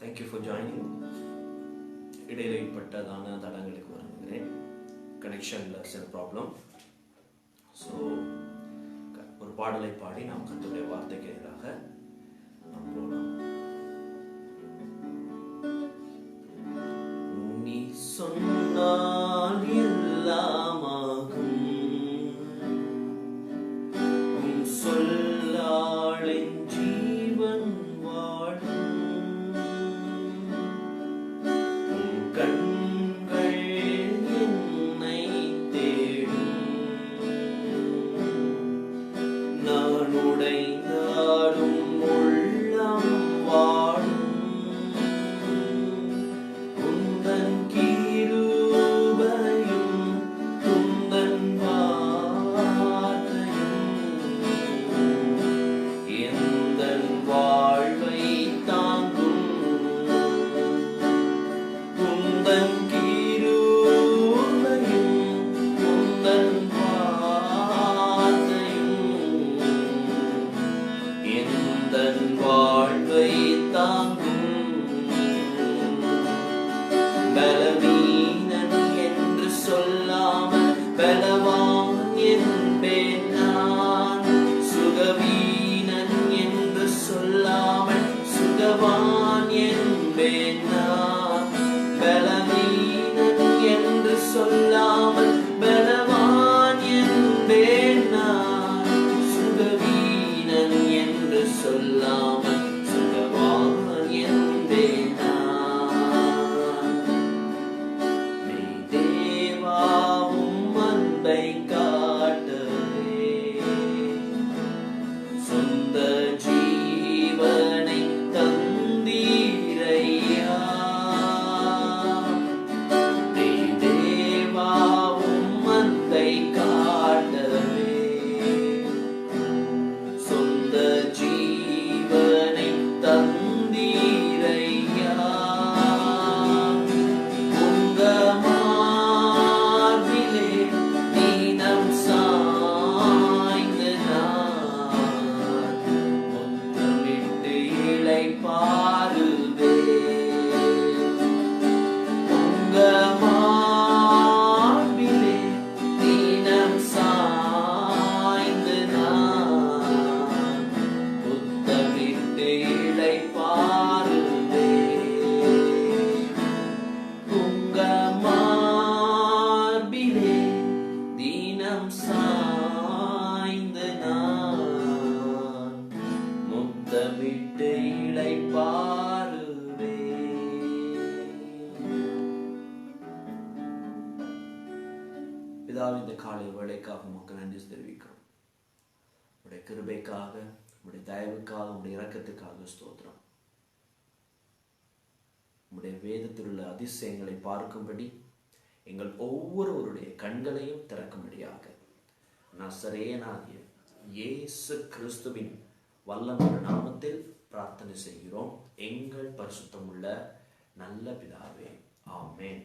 Thank you for joining. இடையில ஏற்பட்டதான தடங்களுக்கு வருகிறேன். கனெக்ஷனில் சில ப்ராப்ளம். ஸோ ஒரு பாடலை பாடி நாம் கர்த்தருடைய வார்த்தைக்கு எதிராக நாம் போகலாம். நீ சொன்னால் எல்லாமாகும், உன் சொல்லாளின் ஜீவன் வாழும், உன் கண்கள் என்னை தேடும், நான் உடைந்தாடும் உள்ளம் வாழும், உந்தன் கிருபையும் உந்தன் வார்த்தையும் எந்தன் வாழ்வை தாங்கும், உந்தன் கிருபையும் உந்தன் வார்த்தையும் எந்தன் வாழ்வை தாங்கும். பலவீனன் என்று சொல்லாமல் பலவான் என்பேன் நான், சுகவீனன் என்று சொல்லாமல் சுகவான் என்பேன் நான், பலவீனன் என்று சொல்லாமல் பலவான் என்பேன் நான், சுகவீனன் என்று சொல்லாமல் சுகவான் என்பேன் நான். மெய் தேவாவும் அன்பை காட்டவே சொந்த ஜீவனை தந்தீரையா, மெய் தேவாவும் அன்பை காட்டவே சொந்த ஜீவனை தந்தீரையா, உங்க மார்பிலே தினம் சாய்ந்து நான் முத்தமிட்டு இளைப்பாறுவேன், உங்க மார்பிலே தினம் சாய்ந்து நான் முத்தமிட்டு இளைப்பாறுவேன், உங்க மார்பிலே தினம் சாய்ந்து நான் முத்தமிட்டு இளைப்பாறுவேன். பிதாவே, இந்த காலை வேளைக்காக உமக்கு நன்றி தெரிவிக்கிறோம். உடைய கிருபைக்காக, உடைய தயவுக்காக, உடைய இரக்கத்துக்காக ஸ்தோத்திரம். உடைய வேதத்தில் உள்ள அதிசயங்களை பார்க்கும்படி எங்கள் ஒவ்வொருவருடைய கண்களையும் திறக்கும்படியாக நசரேயனாகிய இயேசு கிறிஸ்துவின் வல்லமையான நாமத்தில் பிரார்த்தனை செய்கிறோம் எங்கள் பரிசுத்தமுள்ள நல்ல பிதாவே, ஆமென்.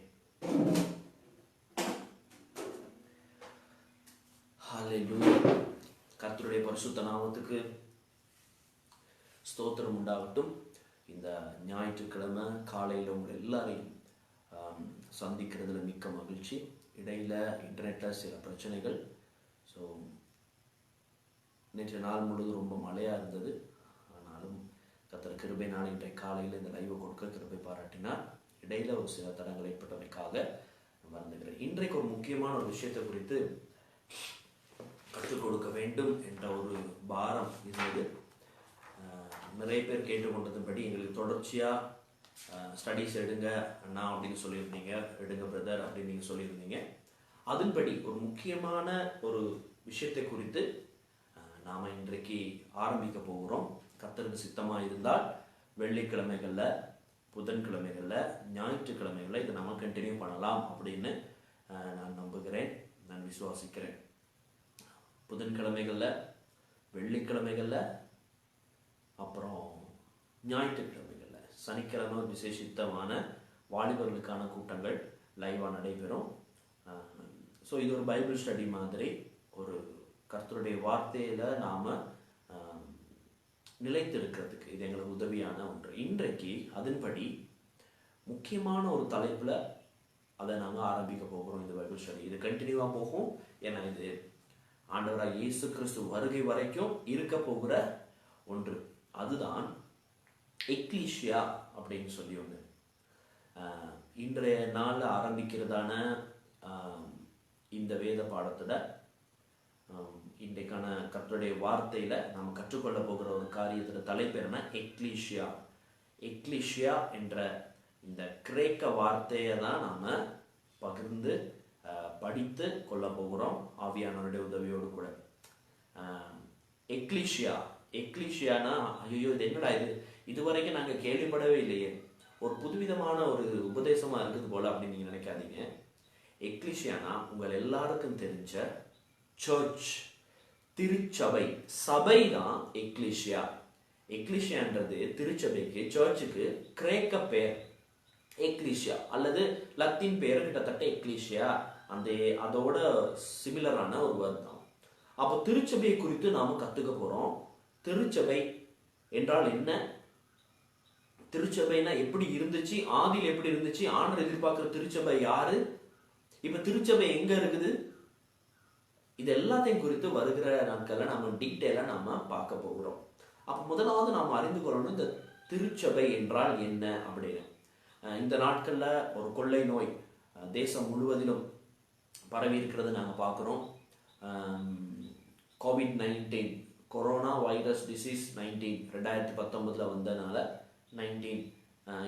ஹல்லேலூயா. கர்த்தருடைய பரிசுத்த நாமத்துக்கு ஸ்தோத்திரம் உண்டாகட்டும். இந்த ஞாயிற்றுக்கிழமை காலையில் உங்கள் எல்லாரையும் சந்திக்கிறதுல மிக்க மகிழ்ச்சி. இடையில் இன்டர்நெட்டில் சில பிரச்சனைகள். ஸோ நேற்று நாள் முழுவதும் ரொம்ப மழையாக இருந்தது. ஆனாலும் கர்த்தர் கிருபை நான் இன்றைய காலையில் இந்த லைவை கொடுக்க கிருபை பாராட்டினார். இடையில் ஒரு சில தடங்கள் ஏற்பட்டவைக்காக வருந்துகிறேன். இன்றைக்கு ஒரு முக்கியமான ஒரு விஷயத்தை குறித்து கற்றுக் கொடுக்க வேண்டும் என்ற ஒரு பாரம் இருந்தது. நிறைய பேர் கேட்டுக்கொண்டதுபடி எங்களுக்கு தொடர்ச்சியாக ஸ்டடீஸ் எடுங்க அண்ணா அப்படின்னு சொல்லியிருந்தீங்க, எடுங்க பிரதர் அப்படின்னு நீங்கள் சொல்லியிருந்தீங்க. அதன்படி ஒரு முக்கியமான ஒரு விஷயத்தை குறித்து நாம் இன்றைக்கு ஆரம்பிக்க போகிறோம். கர்த்தருக்கு சித்தமாக இருந்தால் வெள்ளிக்கிழமைகளில், புதன்கிழமைகளில், ஞாயிற்றுக்கிழமைகளில் இதை நம்ம கண்டினியூ பண்ணலாம் அப்படின்னு நான் நம்புகிறேன், நான் விசுவாசிக்கிறேன். புதன்கிழமைகளில், வெள்ளிக்கிழமைகளில், அப்புறம் ஞாயிற்றுக்கிழமைகளில், சனிக்கிழமை விசேஷித்தமான வாலிபர்களுக்கான கூட்டங்கள் லைவாக நடைபெறும். ஸோ இது ஒரு பைபிள் ஸ்டடி மாதிரி, ஒரு கர்த்தருடைய வார்த்தையில் நாம் நிலைத்திருக்கிறதுக்கு இது எங்களுக்கு உதவியான ஒன்று. இன்றைக்கு அதன்படி முக்கியமான ஒரு தலைப்பில் அதை நாங்கள் ஆரம்பிக்க போகிறோம். இந்த பைபிள் ஸ்டடி இது கண்டினியூவாக போகும். ஏன்னா இது ஆண்டவராக இயேசு கிறிஸ்து வருகை வரைக்கும் இருக்க போகிற ஒன்று. அதுதான் எக்லீஷியா அப்படின்னு சொல்லி ஒன்று. இன்றைய நாளில் ஆரம்பிக்கிறதான இந்த வேத பாடத்தில் இன்றைக்கான கர்த்தருடைய வார்த்தையில் நாம் கற்றுக்கொள்ள போகிற ஒரு காரியத்தில் தலைப்பு என்ன? எக்லீஷியா. எக்லீஷியா என்ற இந்த கிரேக்க வார்த்தையை தான் நாம் பகிர்ந்து படித்து கொள்ள போகிறோம் ஆவியானவருடைய உதவியோடு கூட. எக்லீஷியா, எக்லீஷியானா ஐயோ இது என்னடா இதுவரைக்கும் நாங்கள் கேள்விப்படவே இல்லையே, ஒரு புதுவிதமான ஒரு உபதேசமாக இருக்குது போல அப்படின்னு நீங்கள் நினைக்காதீங்க. எக்லீஷியானா உங்கள் எல்லாருக்கும் தெரிஞ்ச சர்ச், திருச்சபை, சபை தான் எக்லீஷியா. எக்லீஷியான்றது திருச்சபைக்கு, சர்ச்சுக்கு கிரேக்க பேர் எக்லீஷியா, அல்லது லத்தீன் பேர் கிட்டத்தட்ட எக்லீஷியா, அதோட சிமிலரான ஒரு வேர்ட் தான். அப்போ திருச்சபையை குறித்து நாம கத்துக்க போறோம். திருச்சபை என்றால் என்ன, திருச்சபைனா எப்படி இருந்துச்சு, ஆதியில் எப்படி இருந்துச்சு, ஆண்டவர் எதிர்பார்க்கிற திருச்சபை யாரு, இப்ப திருச்சபை எங்க இருக்குது, இது எல்லாத்தையும் குறித்து வருகிற நாட்கள்ல நம்ம டீட்டெயிலா நாம பார்க்க போகிறோம். அப்ப முதலாவது நாம் அறிந்து கொள்ளணும் இந்த திருச்சபை என்றால் என்ன அப்படின்னு. இந்த நாட்கள்ல ஒரு கொள்ளை நோய் தேசம் முழுவதிலும் பரவி இருக்கிறது நாங்கள் பார்க்குறோம். கோவிட்-19 கொரோனா வைரஸ் டிசீஸ் 19 2019 வந்ததுனால 19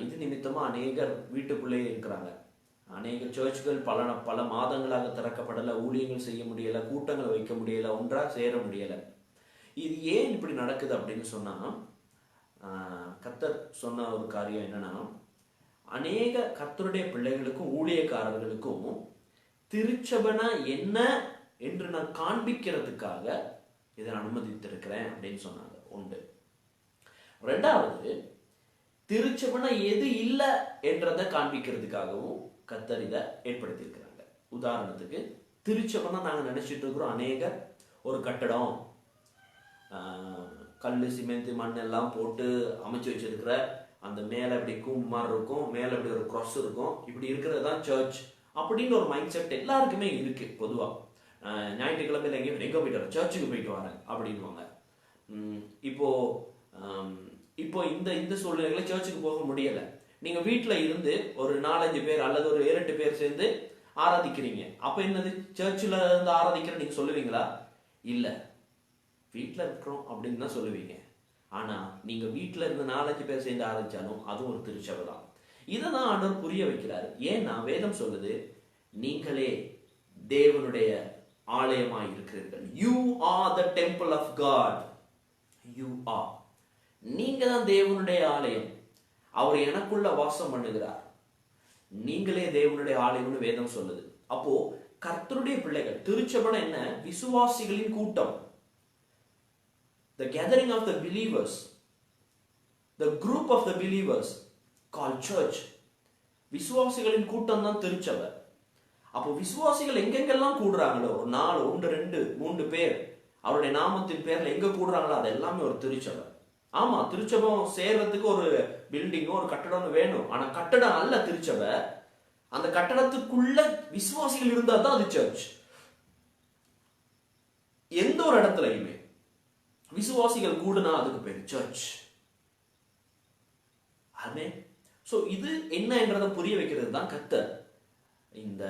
இது நிமித்தமாக அநேகர் வீட்டுக்குள்ளேயே இருக்கிறாங்க. அநேக சர்ச்சுகள் பல மாதங்களாக திறக்கப்படலை, ஊழியங்கள் செய்ய முடியலை, கூட்டங்கள் வைக்க முடியலை, ஒன்றாக சேர முடியலை. இது ஏன் இப்படி நடக்குது அப்படின்னு சொன்னால், கர்த்தர் சொன்ன ஒரு காரியம் என்னன்னா, அநேக கர்த்தருடைய பிள்ளைகளுக்கும் ஊழியக்காரர்களுக்கும் திருச்சபைனா என்ன என்று நான் காண்பிக்கிறதுக்காக இதை அனுமதித்திருக்கிறேன் அப்படின்னு சொன்னாங்க. ஒன்று. ரெண்டாவது, திருச்சபைனா எது இல்லை என்றதை காண்பிக்கிறதுக்காகவும் கர்த்தர் இதை ஏற்படுத்தியிருக்கிறாங்க. உதாரணத்துக்கு திருச்சபைனா நாங்கள் நினைச்சிட்டு இருக்கிறோம் அநேகர் ஒரு கட்டடம், கல் சிமெண்ட் மண் எல்லாம் போட்டு அமைச்சு வச்சிருக்கிற அந்த மேலே இப்படி கூம்பு மாதிரி இருக்கும், மேலே இப்படி ஒரு க்ராஸ் இருக்கும், இப்படி இருக்கிறது தான் சர்ச் அப்படின்னு ஒரு மைண்ட் செட் எல்லாருக்குமே இருக்கு. பொதுவாக ஞாயிற்றுக்கிழமையில எங்கே போயிட்டு வரேன், சர்ச்சுக்கு போயிட்டு வரேன் அப்படின்வாங்க. இப்போ இந்த சூழ்நிலைகளை சர்ச்சுக்கு போக முடியலை. நீங்க வீட்டில் இருந்து ஒரு 4-5 பேர் அல்லது ஒரு 7-8 பேர் சேர்ந்து ஆராதிக்கிறீங்க. அப்ப என்னது, சர்ச்சில் இருந்து ஆராதிக்கிற நீங்க சொல்லுவீங்களா? இல்லை, வீட்டில் இருக்கிறோம் அப்படின்னு தான் சொல்லுவீங்க. ஆனா நீங்க வீட்டில் இருந்து 4-5 பேர் சேர்ந்து ஆரம்பிச்சாலும் அதுவும் ஒரு திருச்சபை தான். இதை தான் ஆண்டவர் புரிய வைக்கிறாரு. ஏன்னா வேதம் சொல்லுது, நீங்களே தேவனுடைய ஆலயமாய் இருக்கிறீர்கள். You are the temple of God. You are. நீங்க தான் தேவனுடைய ஆலயம். அவர் எனக்குள்ள வாசம் பண்ணுகிறார். நீங்களே தேவனுடைய ஆலயம்னு வேதம் சொல்லுது. அப்போ கர்த்தருடைய பிள்ளைகள், திருச்சபை என்ன? விசுவாசிகளின் கூட்டம். The gathering of the believers, the group of the believers called church. விசுவாசிகளின் கூட்டம் தான் திருச்சபை. அப்போ விசுவாசிகள் எங்கெங்கெல்லாம் கூடுறாங்களோ, ஒரு 4, 1, 2, 3 பேர் அவருடைய நாமத்தின் பேர்ல எங்க கூடுறாங்களோ அது எல்லாமே ஒரு திருச்சபை. ஆமா, திருச்சபம் சேர்றதுக்கு ஒரு பில்டிங்கோ ஒரு கட்டடம் வேணும். ஆனா கட்டடம் அல்ல திருச்சபை. அந்த கட்டடத்துக்குள்ள விசுவாசிகள் இருந்தா தான் அது சர்ச். எந்த ஒரு இடத்துலயுமே விசுவாசிகள் கூடுனா அதுக்கு பேர் சர்ச். ஆமென். சோ இது என்ன என்றதை புரிய வைக்கிறது தான் கர்த்தர் இந்த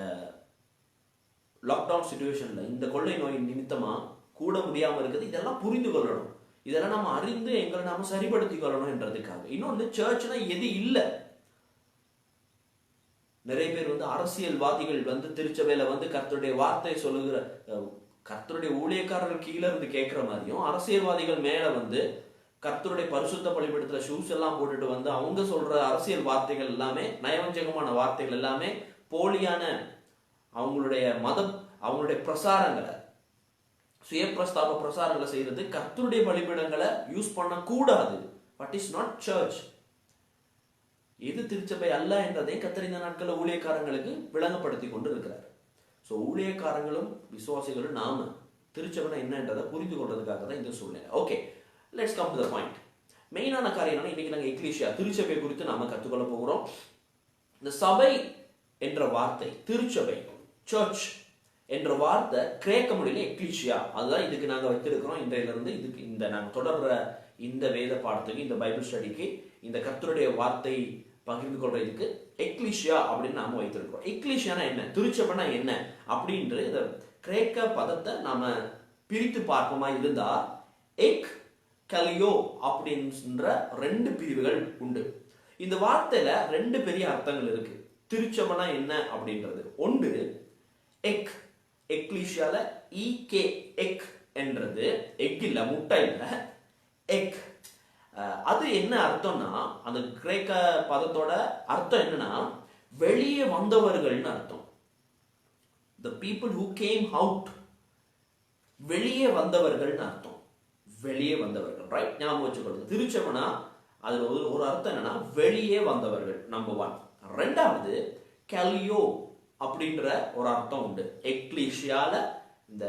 லாக்டவுன் சிச்சுவேஷன்ல, இந்த கொள்ளை நோயின் நிமித்தமா கூட முடியாம இருக்குது. இதெல்லாம் புரிந்து கொள்ளணும், இதெல்லாம் நம்ம அறிந்து எங்களை நாம சரிப்படுத்திக் கொள்ளணும் என்றதுக்காக. இன்னொன்னு, சர்ச்னா எது இல்லை. நிறைய பேர் அரசியல்வாதிகள் திருச்சபையில கர்த்தருடைய வார்த்தை சொல்லுகிற, கர்த்தருடைய ஊழியக்காரர்கள் கீழே இருந்து கேட்கிற மாதிரியும், அரசியல்வாதிகள் மேல கர்த்தருடைய பரிசுத்த பலிபீடத்துல ஷூஸ் எல்லாம் போட்டுட்டு அவங்க சொல்ற அரசியல் வார்த்தைகள் எல்லாமே, நயவஞ்சகமான வார்த்தைகள் எல்லாமே, போலியான அவங்களுடைய மதம், அவங்களுடைய பிரசாரங்களை, சுய பிரஸ்தாப பிரசாரங்களை செய்யறது, கர்த்தருடைய பலிபீடங்களை யூஸ் பண்ணக்கூடாது. But is not church. எது திருச்சபை அல்ல என்றதை கர்த்தர் இந்த நாட்களில் ஊழியக்காரங்களுக்கு விளங்கப்படுத்தி கொண்டு இருக்கிறார். ஸோ ஊழியக்காரங்களும் விசுவாசிகளும் நாம திருச்சபை என்னன்றதை புரிந்து கொள்றதுக்காக தான் இந்த சூழ்நிலை. Okay, let's come to the point. மெயினான காரியம் இன்னைக்கு நாங்கள் எக்லீஷியா திருச்சபை குறித்து நாம கற்றுக்கொள்ள போகிறோம். இந்த சபை என்ற வார்த்தை, திருச்சபை, சர்ச் என்ற வார்த்தை கிரேக்க மொழியில எக்லீஷியா, அதுதான் இதுக்கு நாங்கள் வைத்திருக்கிறோம். இன்றையிலிருந்து இதுக்கு இந்த நாங்கள் தொடர்ற இந்த வேத பாடத்துக்கு, இந்த பைபிள் ஸ்டடிக்கு, இந்த கர்த்தருடைய வார்த்தை பகிர்ந்து கொள்றதுக்கு எக்லீஷியா அப்படின்னு நாம வைத்திருக்கிறோம். எக்லீஷியானா என்ன, திருச்சபைனா என்ன அப்படின்ற இந்த கிரேக்க பதத்தை நாம பிரித்து பார்ப்போமா இருந்தா எக் கலியோ அப்படின்ற 2 பிரிவுகள் உண்டு. இந்த வார்த்தையில 2 பெரிய அர்த்தங்கள் இருக்கு. திருச்சபைனா என்ன அப்படின்றது ஒன்று எக், எக்லீஷியால ஈகே, எக் என்றது எக் இல்ல, முட்டை இல்ல, எக். அது என்ன அர்த்தம்னா, அந்த கிரேக்க பதத்தோட அர்த்தம் என்னன்னா வெளியே வந்தவர்கள்னு அர்த்தம். the people who came out, வெளியே வந்தவர்கள்னு அர்த்தம். வெளியே வந்தவர்கள், ரைட்? ஞாபகம் வச்சுக்கொள்ளுங்க. திருச்சபைனா அதுல ஒரு அர்த்தம் என்னன்னா வெளியே வந்தவர்கள், நம்பர் 1. ரெண்டாவது கலியோ அப்படின்ற ஒரு அர்த்தம் உண்டு. எக்லீஷியால இந்த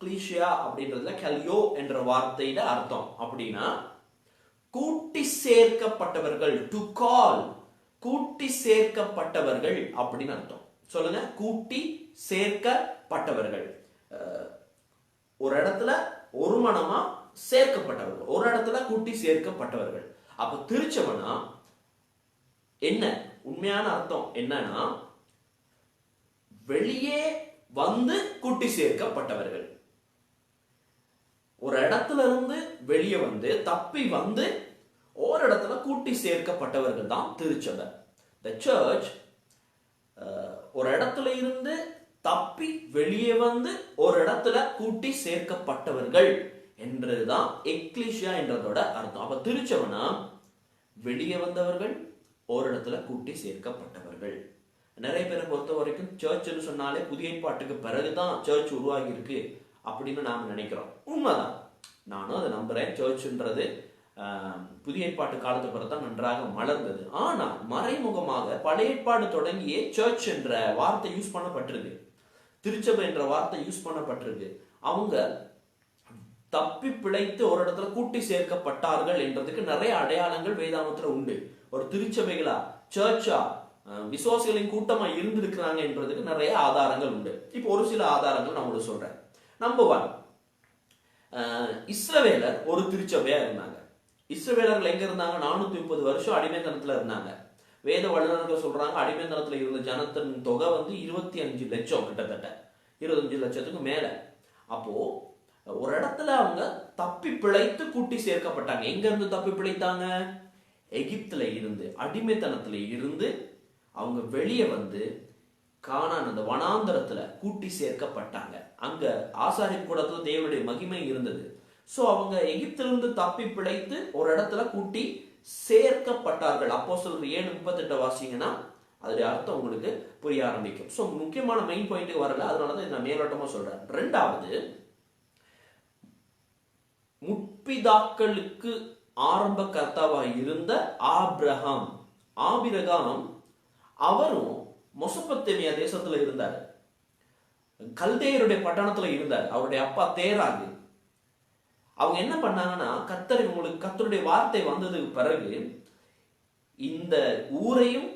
கிளீஷியா அப்படின்றதுல கலியோ என்ற வார்த்தையில அர்த்தம் அப்படின்னா கூட்டி சேர்க்கப்பட்டவர்கள், டு கால், கூட்டி சேர்க்கப்பட்டவர்கள் அப்படின்னு அர்த்தம். சொல்லுங்க, கூட்டி சேர்க்கப்பட்டவர்கள். ஒரு இடத்துல ஒரு மனமா சேர்க்கப்பட்டவர்கள், ஒரு இடத்துல கூட்டி சேர்க்கப்பட்டவர்கள். அப்ப திருச்சபைனா என்ன, உண்மையான அர்த்தம் என்னன்னா வெளியே வந்து கூட்டி சேர்க்கப்பட்டவர்கள். ஒரு இடத்துல இருந்து வெளியே வந்து தப்பி வந்து ஒரு இடத்துல கூட்டி சேர்க்கப்பட்டவர்கள் தான் திருச்சபை. The church ஒரு இடத்துல இருந்து தப்பி வெளியே வந்து ஒரு இடத்துல கூட்டி சேர்க்கப்பட்டவர்கள் என்றுதான் எக்லீஷியா என்றதோட அர்த்தம். அப்ப திருச்சபைனா வெளியே வந்தவர்கள், ஒரு இடத்துல கூட்டி சேர்க்கப்பட்டவர்கள். நிறைய பேரை பொறுத்த வரைக்கும் சர்ச்னு சொன்னாலே புதிய ஏற்பாட்டுக்கு பிறகுதான் சர்ச் உருவாகி இருக்கு அப்படின்னு நாம நினைக்கிறோம். உண்மைதான், நானும் அதை நம்புறேன். சர்ச்ன்றது புதிய ஏற்பாட்டு காலத்து பிறகுதான் நன்றாக மலர்ந்தது. ஆனால் மறைமுகமாக பழைய ஏற்பாடு தொடங்கியே சர்ச் என்ற வார்த்தை யூஸ் பண்ணப்பட்டிருக்கு, திருச்சபை என்ற வார்த்தை யூஸ் பண்ணப்பட்டிருக்கு. அவங்க தப்பி பிழைத்து ஒரு இடத்துல கூட்டி சேர்க்கப்பட்டார்கள் என்றதுக்கு நிறைய அடையாளங்கள் வேதாகமத்துல உண்டு. ஒரு திருச்சபைகளா, சர்ச்சா, விசுவாசிகளின் கூட்டமா இருந்திருக்கிறாங்க என்றதுக்கு நிறைய ஆதாரங்கள் உண்டு. இப்போ ஒரு சில ஆதாரங்கள் நான் உங்களுக்கு சொல்றேன். நம்பர் 1, இஸ்ரவேலர் ஒரு திருச்சபையா இருந்தாங்க. இஸ்ரவேலர்கள் எங்க இருந்தாங்க? 430 வருஷம் அடிமைத்தனத்துல இருந்தாங்க. வேத வல்லுநர்கள் சொல்றாங்க அடிமைத்தனத்துல இருந்த ஜனத்தின் தொகை 25 லட்சம், கிட்டத்தட்ட 25 லட்சத்துக்கு மேல. அப்போ ஒரு இடத்துல அவங்க தப்பி பிழைத்து கூட்டி சேர்க்கப்பட்டாங்க. எங்க இருந்து தப்பி பிழைத்தாங்க? எகிப்துல இருந்து, அடிமைத்தனத்துல இருந்து அவங்க வெளியே வந்து கானான் அந்த வனாந்தரத்துல கூட்டி சேர்க்கப்பட்டாங்க. அங்க ஆசாரிப்பு கூடத்துல தேவனுடைய மகிமை இருந்தது. சோ அவங்க எகிப்திலிருந்து தப்பி பிழைத்து ஒரு இடத்துல கூட்டி சேர்க்கப்பட்டார்கள். அப்போஸ்தலர் 7:38 வாசிங்கன்னா அதோட அர்த்தம் உங்களுக்கு புரிய ஆரம்பிக்கும். சோ முக்கியமான மெயின் பாயிண்ட் வரல, அதனாலதான் நான் மேலோட்டமா சொல்றேன். ரெண்டாவது, முற்பிதாக்களுக்கு ஆரம்ப கர்த்தாவாக இருந்த ஆபிரகாம், அவரும் மெசொப்பொத்தேமியா தேசத்துல இருந்தார், கல்தேயருடைய பட்டணத்துல இருந்தார். அவருடைய அப்பா தேராகு. அவங்க என்ன பண்ணாங்கன்னா, கர்த்தருடைய வார்த்தை வந்ததுக்கு பிறகு இந்த ஊரையும்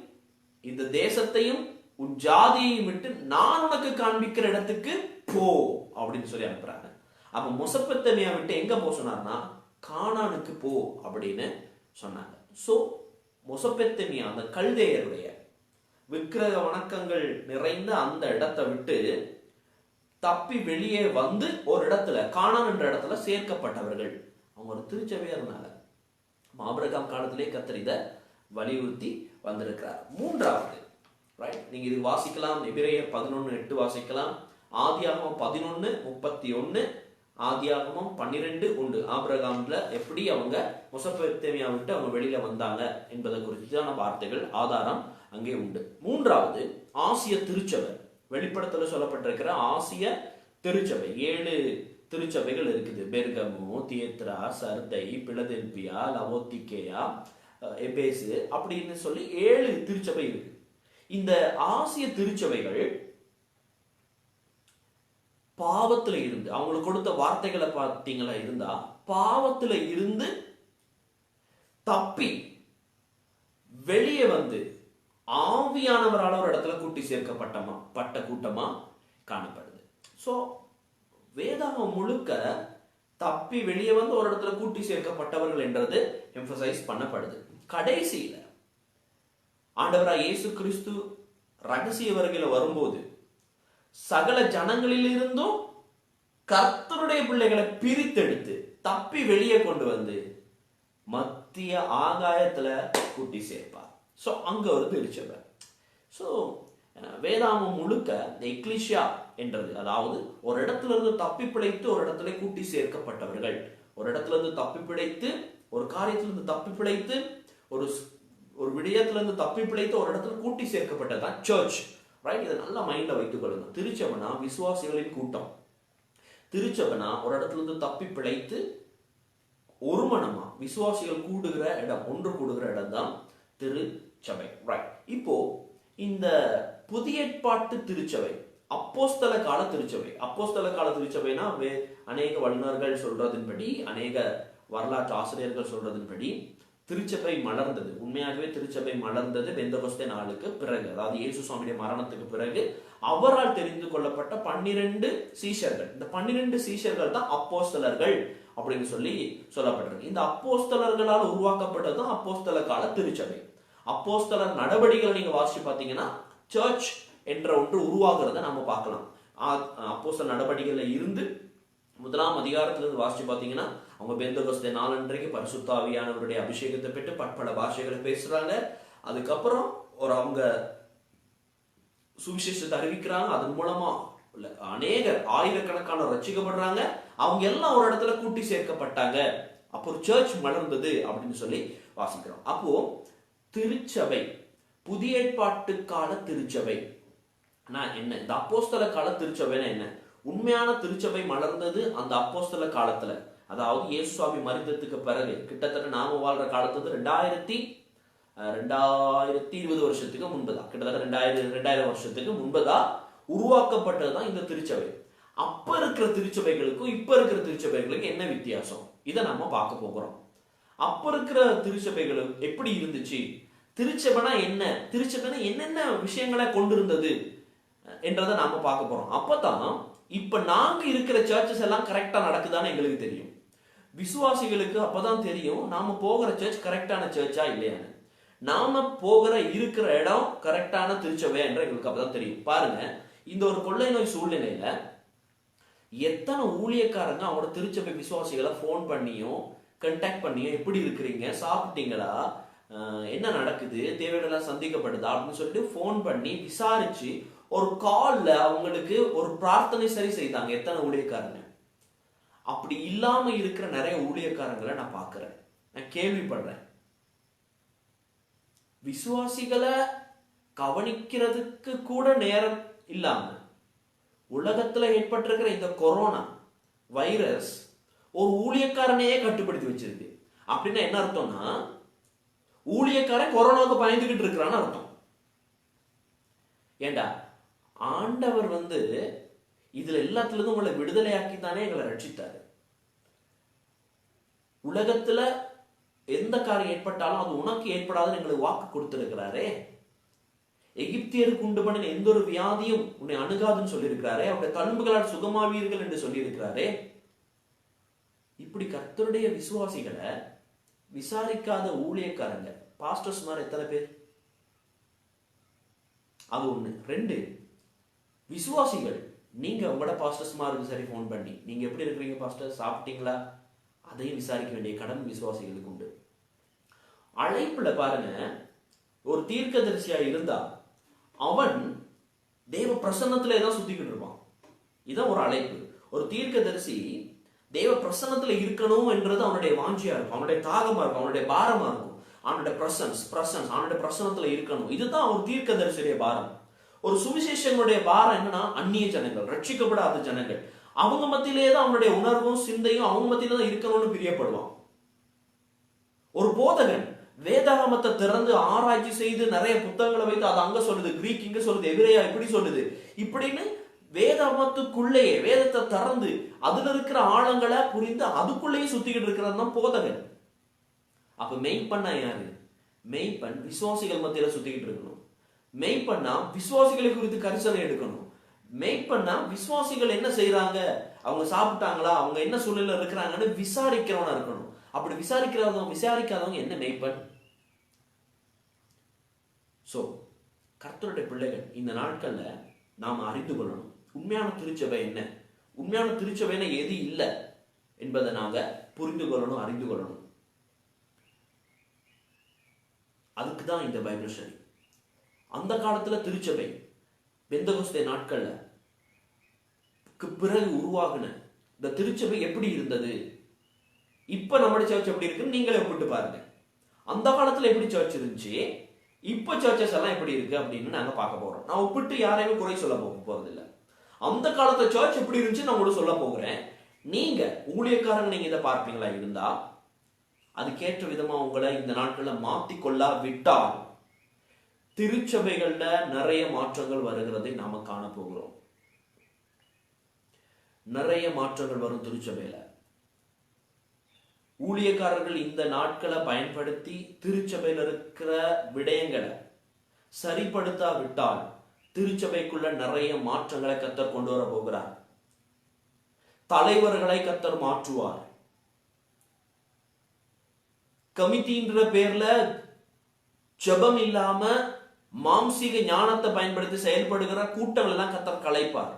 இந்த தேசத்தையும் உன் ஜாதியையும் விட்டு நான் உனக்கு காண்பிக்கிற இடத்துக்கு போ அப்படின்னு சொல்லி அனுப்புறாங்க. அப்ப மெசொப்பொத்தேமியா விட்டு எங்க போ சொன்னார்னா கானானுக்கு போ அப்படின்னு சொன்னாங்க. சோ மெசொப்பொத்தேமியா, அந்த கல்தேயருடைய விக்கிரக வணக்கங்கள் நிறைந்த அந்த இடத்தை விட்டு தப்பி வெளியே வந்து ஒரு இடத்துல, கானான் என்ற இடத்துல சேர்க்கப்பட்டவர்கள். அவங்க ஒரு திருச்சபையா இருந்தாங்க. ஆபிரகாம் காலத்திலே கர்த்தர் இதை வலியுறுத்தி வந்திருக்கிறார். மூன்றாவது, ரைட், நீங்க இது வாசிக்கலாம். எபிரேயர் 11:8 வாசிக்கலாம். ஆதியாகமம் 11:31, ஆதியாகமம் 12:1. ஆபிரகாம்ல எப்படி அவங்க மெசொப்பொத்தேமியா விட்டு அவங்க வெளியில வந்தாங்க என்பதை குறித்தான வார்த்தைகள், ஆதாரம் அங்கே உண்டு. மூன்றாவது, ஆசிய திருச்சபை. வெளிப்படத்துல சொல்லப்பட்டிருக்கிற ஆசிய திருச்சபை 7 திருச்சபைகள் இருக்குது. பெர்கமு, தியத்ரா, சர்தை, பிலதெல்பியா, லவோதிக்கேயா, எபேசு அப்படின்னு சொல்லி 7 திருச்சபை இருக்கு. இந்த ஆசிய திருச்சபைகள் பாவத்துல இருந்து, அவங்களுக்கு கொடுத்த வார்த்தைகளை பார்த்தீங்களா இருந்தா, பாவத்துல இருந்து தப்பி வெளியே வந்து ஆவியானவரால் ஒரு இடத்துல கூட்டி சேர்க்கப்பட்ட கூட்டமா காணப்படுது. ஸோ வேதாகம் முழுக்க தப்பி வெளியே வந்து ஒரு இடத்துல கூட்டி சேர்க்கப்பட்டவர்கள் என்றது எம்பசைஸ் பண்ணப்படுது. கடைசியில ஆண்டவராய் இயேசு கிறிஸ்து ரகசிய வருகையில வரும்போது சகல ஜனங்களில் இருந்தும் கர்த்தருடைய பிள்ளைகளை பிரித்தெடுத்து தப்பி வெளியே கொண்டு வந்து மத்திய ஆகாயத்துல கூட்டி சேர்ப்பார். ஸோ அங்க ஒரு திருச்சபை. ஸோ வேதாமம் முழுக்க இந்த எக்லிஷியா என்றது, அதாவது ஒரு இடத்துல இருந்து தப்பி பிழைத்து ஒரு இடத்துல கூட்டி சேர்க்கப்பட்டவர்கள், ஒரு இடத்துல இருந்து தப்பி பிழைத்து ஒரு காரியத்திலிருந்து தப்பி பிழைத்து ஒரு விடயத்திலிருந்து தப்பி பிழைத்து ஒரு இடத்துல கூட்டி சேர்க்கப்பட்டதுதான் சர்ச். ரைட்? இதை நல்லா மைண்ட்ல வைத்துக் கொள்ளுங்க. திருச்சபைனா விசுவாசிகளின் கூட்டம். திருச்சபைனா ஒரு இடத்துல இருந்து தப்பி பிழைத்து ஒரு மனமா விசுவாசிகள் கூடுகிற இடம், ஒன்று கூடுகிற இடம் தான் திருச்சபை. ரைட்? இப்போ இந்த புதிய ஏற்பாட்டு திருச்சபை அப்போஸ்தல கால திருச்சபை. அப்போஸ்தல கால திருச்சபைனா அநேக வல்லுநர்கள் சொல்றதின்படி, அநேக வரலாற்று ஆசிரியர்கள் சொல்றதின்படி திருச்சபை மலர்ந்தது. உண்மையாகவே திருச்சபை மலர்ந்தது பெந்தகோஸ்தே நாளுக்கு பிறகு, அதாவது இயேசு சுவாமியுடைய மரணத்துக்கு பிறகு அவரால் தெரிந்து கொள்ளப்பட்ட 12 சீஷர்கள். இந்த 12 சீஷர்கள் தான் அப்போஸ்தலர்கள் அப்படின்னு சொல்லப்பட்டிருக்கு. இந்த அப்போஸ்தலர்களால் உருவாக்கப்பட்டது தான் அப்போஸ்தல கால திருச்சபை. அப்போஸ்தலர் நடவடிக்கைகளை நீங்க வாசிச்சு பார்த்தீங்கன்னா சர்ச் என்ற ஒன்று உருவாகிறத நம்ம பார்க்கலாம். அப்போஸ்தலர் நடவடிக்கையில இருந்து 1ஆம் அதிகாரத்திலிருந்து வாசிச்சு பார்த்தீங்கன்னா அவங்க பெந்தகோஸ்தே நாளன்றைக்கு பரிசுத்த ஆவியானவருடைய அபிஷேகத்தை பெற்று பற்பல பாஷைகளை பேசுறாங்க. அதுக்கப்புறம் அவங்க சுவிசேஷத்தை அறிவிக்கிறாங்க. அதன் மூலமா அநேகர் ஆயிரக்கணக்கான ரட்சிக்கப்படுறாங்க. அவங்க எல்லாம் ஒரு இடத்துல கூட்டி சேர்க்கப்பட்டாங்க. அப்போ ஒரு சர்ச் மலர்ந்தது அப்படின்னு சொல்லி வாசிக்கிறோம். அப்போ திருச்சபை, புதிய ஏற்பாட்டு கால திருச்சபை என்ன, இந்த அப்போஸ்தல கால திருச்சபைனா என்ன? உண்மையான திருச்சபை மலர்ந்தது அந்த அப்போஸ்தல காலத்துல, அதாவது இயேசு சுவாமி மரித்ததுக்கு பிறகு. கிட்டத்தட்ட நாம வாழ்ற காலத்துல 2020 வருஷத்துக்கு முன்பதான், கிட்டத்தட்ட 2000 வருஷத்துக்கு முன்பதான் உருவாக்கப்பட்டதுதான் இந்த திருச்சபை. அப்ப இருக்கிற திருச்சபைகளுக்கும் இப்ப இருக்கிற திருச்சபைகளுக்கும் என்ன வித்தியாசம், இதை நம்ம பார்க்க போகிறோம். அப்ப இருக்கிற திருச்சபைகள் எப்படி இருந்துச்சு, திருச்சபைனா என்ன, திருச்சபைனா என்னென்ன விஷயங்களை கொண்டிருந்தது என்றதை நாம பார்க்க போறோம். அப்பதான் இப்ப நாங்க இருக்கிற சர்ச்சஸ் எல்லாம் கரெக்டா நடக்குதான்னு எங்களுக்கு தெரியும். விசுவாசிகளுக்கு அப்பதான் தெரியும் நாம போகிற சர்ச் கரெக்டான சர்ச்சா இல்லையான்னு. நாம போகிற இருக்கிற இடம் கரெக்டான திருச்சபையா என்ற எங்களுக்கு அப்பதான் தெரியும். பாருங்க, இந்த ஒரு கொள்ளை நோய் சூழ்நிலையில எத்தனை ஊழியக்காரங்க அவங்களோட திருச்சபை விசுவாசிகளை போன் பண்ணியும் கண்டாக்ட் பண்ணியும் எப்படி இருக்கிறீங்க, சாப்பிட்டீங்களா, என்ன நடக்குது, தேவையெல்லாம் சந்திக்கப்படுதா அப்படின்னு சொல்லிட்டு போன் பண்ணி விசாரிச்சு ஒரு கால்ல அவங்களுக்கு ஒரு பிரார்த்தனை சரி செய்தாங்க. எத்தனை ஊழியக்காரங்க? அப்படி இல்லாம இருக்கிற நிறைய ஊழியக்காரங்களை நான் பார்க்கிறேன், நான் கேள்விப்படுறேன். விசுவாசிகளை கவனிக்கிறதுக்கு கூட நேரம் இல்லாம உலகத்துல ஏற்பட்டிருக்கிற இந்த கொரோனா வைரஸ் ஒரு ஊழியக்காரனையே கட்டுப்படுத்தி வச்சிருக்கு. அப்படின்னா என்ன அர்த்தம்னா, ஊழியக்காரன் கொரோனாவுக்கு பயந்துகிட்டு இருக்கிறான்னு அர்த்தம். ஏண்டா, ஆண்டவர் இதுல எல்லாத்துல இருந்து உங்களை விடுதலையாக்கி தானே எங்களை ரட்சித்தாரு. உலகத்துல எந்த காரியம் ஏற்பட்டாலும் அது உனக்கு ஏற்படாதுன்னு எங்களுக்கு வாக்கு கொடுத்திருக்கிறாரே. எகிப்தியருக்கு உண்டு பண்ணின எந்த ஒரு வியாதியும் உன்னை அணுகாதுன்னு சொல்லியிருக்கிறாரே. அவருடைய தழும்புகளால் சுகமாவீர்கள் என்று சொல்லியிருக்கிறாரே. இப்படி கர்த்தருடைய விசுவாசிகளை விசாரிக்காத ஊழியக்காரங்க, பாஸ்டர்ஸ் மாதிரி எத்தனை பேர்? அது ஒண்ணு. 2, விசுவாசிகள் நீங்க உங்களோட பாஸ்டர்ஸ் மாதிரி சரி போன் பண்ணி நீங்க எப்படி இருக்கிறீங்க பாஸ்டர், சாப்பிட்டீங்களா, அதையும் விசாரிக்க வேண்டிய கடமை விசுவாசிகளுக்கு உண்டு. அழைப்புல பாருங்க, ஒரு தீர்க்கதரிசியா இருந்தா அவன் தேவ பிரசன்னத்துல தான் சுத்திக்கிட்டு இருப்பான். இதான் ஒரு அழைப்பு. ஒரு தீர்க்கதரிசி தேவ பிரசன்னத்துல இருக்கணும் என்றது அவனுடைய வாஞ்சியா இருக்கும், அவனுடைய தாகமா இருக்கும், அவனுடைய பாரமா இருக்கும். அவனுடைய பிரசன்ஸ் அவனுடைய பிரசன்னத்துல இருக்கணும். இதுதான் ஒரு தீர்க்கதரிசியுடைய பாரம். ஒரு சுவிசேஷனுடைய பாரம் என்னன்னா, அந்நிய ஜனங்கள், ரட்சிக்கப்படாத ஜனங்கள், அவங்க மத்தியிலே தான் அவனுடைய உணர்வும் சிந்தையும் அவங்க மத்தியில தான் இருக்கணும்னு பிரியப்படுவான். ஒரு போதகன் வேதாகமத்தை திறந்து ஆராய்ச்சி செய்து நிறைய புத்தகங்களை வைத்து அது அங்க சொல்லுது, கிரீக் இங்க சொல்லுது, எபிரேயா இப்படி சொல்லுது, இப்படின்னு வேதாகமத்துக்குள்ளேயே வேதத்தை திறந்து அதுல இருக்கிற ஆழங்களை புரிந்து அதுக்குள்ளேயே சுத்திக்கிட்டு இருக்கிறது தான் போதகன். அப்ப மெய்ப்பண்ணா யாரு? மெய்ப்பன் விசுவாசிகள் மத்தியில சுத்திக்கிட்டு இருக்கணும். மெய்ப்பண்ணா விசுவாசிகளை குறித்து கரிசனை எடுக்கணும். மெய்ப்பண்ணா விசுவாசிகள் என்ன செய்யறாங்க, அவங்க சாப்பிட்டாங்களா, அவங்க என்ன சூழ்நிலை இருக்கிறாங்கன்னு விசாரிக்கிறவனா இருக்கணும். அப்படி விசாரிக்காதவங்க என்ன மெய்ப்பன்? சோ கர்த்தருடைய பிள்ளைகள் இந்த நாட்கள்ல நாம அறிந்து கொள்ளணும் உண்மையான திருச்சபை என்ன, உண்மையான திருச்சபைன்னு எது இல்லை என்பதை நாங்க புரிந்து கொள்ளணும், அறிந்து கொள்ளணும். அதுக்குதான் இந்த பைபிள் ஸ்டடி. அந்த காலத்துல திருச்சபை பெந்தகோஸ்தே நாட்கள்ல பிறகு உருவாகின இந்த திருச்சபை எப்படி இருந்தது, இப்ப நம்முடைய சர்ச் எப்படி இருக்குன்னு நீங்களே ஒப்பிட்டு பாருங்க. அந்த காலத்துல எப்படி சர்ச் இருந்துச்சு, இப்ப சர்ச்சஸ் எல்லாம் எப்படி இருக்கு அப்படின்னு நாங்க பார்க்க போறோம். நான் ஒப்பிட்டு யாரையுமே குறை சொல்ல போறது இல்லை. அந்த காலத்துல சர்ச் எப்படி இருந்துச்சு நான் உங்களுக்கு சொல்ல போகிறேன். நீங்க ஊழியக்காரங்க நீங்க இதை பார்ப்பீங்களா இருந்தா அதுக்கேற்ற விதமா உங்களை இந்த நாட்கள்ல மாத்திக்கொள்ளா விட்டால் திருச்சபைகள்ல நிறைய மாற்றங்கள் வருகிறதை நாம காண போகிறோம். நிறைய மாற்றங்கள் வரும் திருச்சபையில. ஊழியக்காரர்கள் இந்த நாட்களை பயன்படுத்தி திருச்சபையில் இருக்கிற விடயங்களை சரிப்படுத்தாவிட்டால் திருச்சபைக்குள்ள நிறைய மாற்றங்களை கர்த்தர் கொண்டு வர போகிறார். தலைவர்களை கர்த்தர் மாற்றுவார். கமிட்டின்ற பேர்ல ஜெபம் இல்லாம மாம்சீக ஞானத்தை பயன்படுத்தி செயல்படுகிற கூட்டங்கள் எல்லாம் கர்த்தர் கலைப்பார்.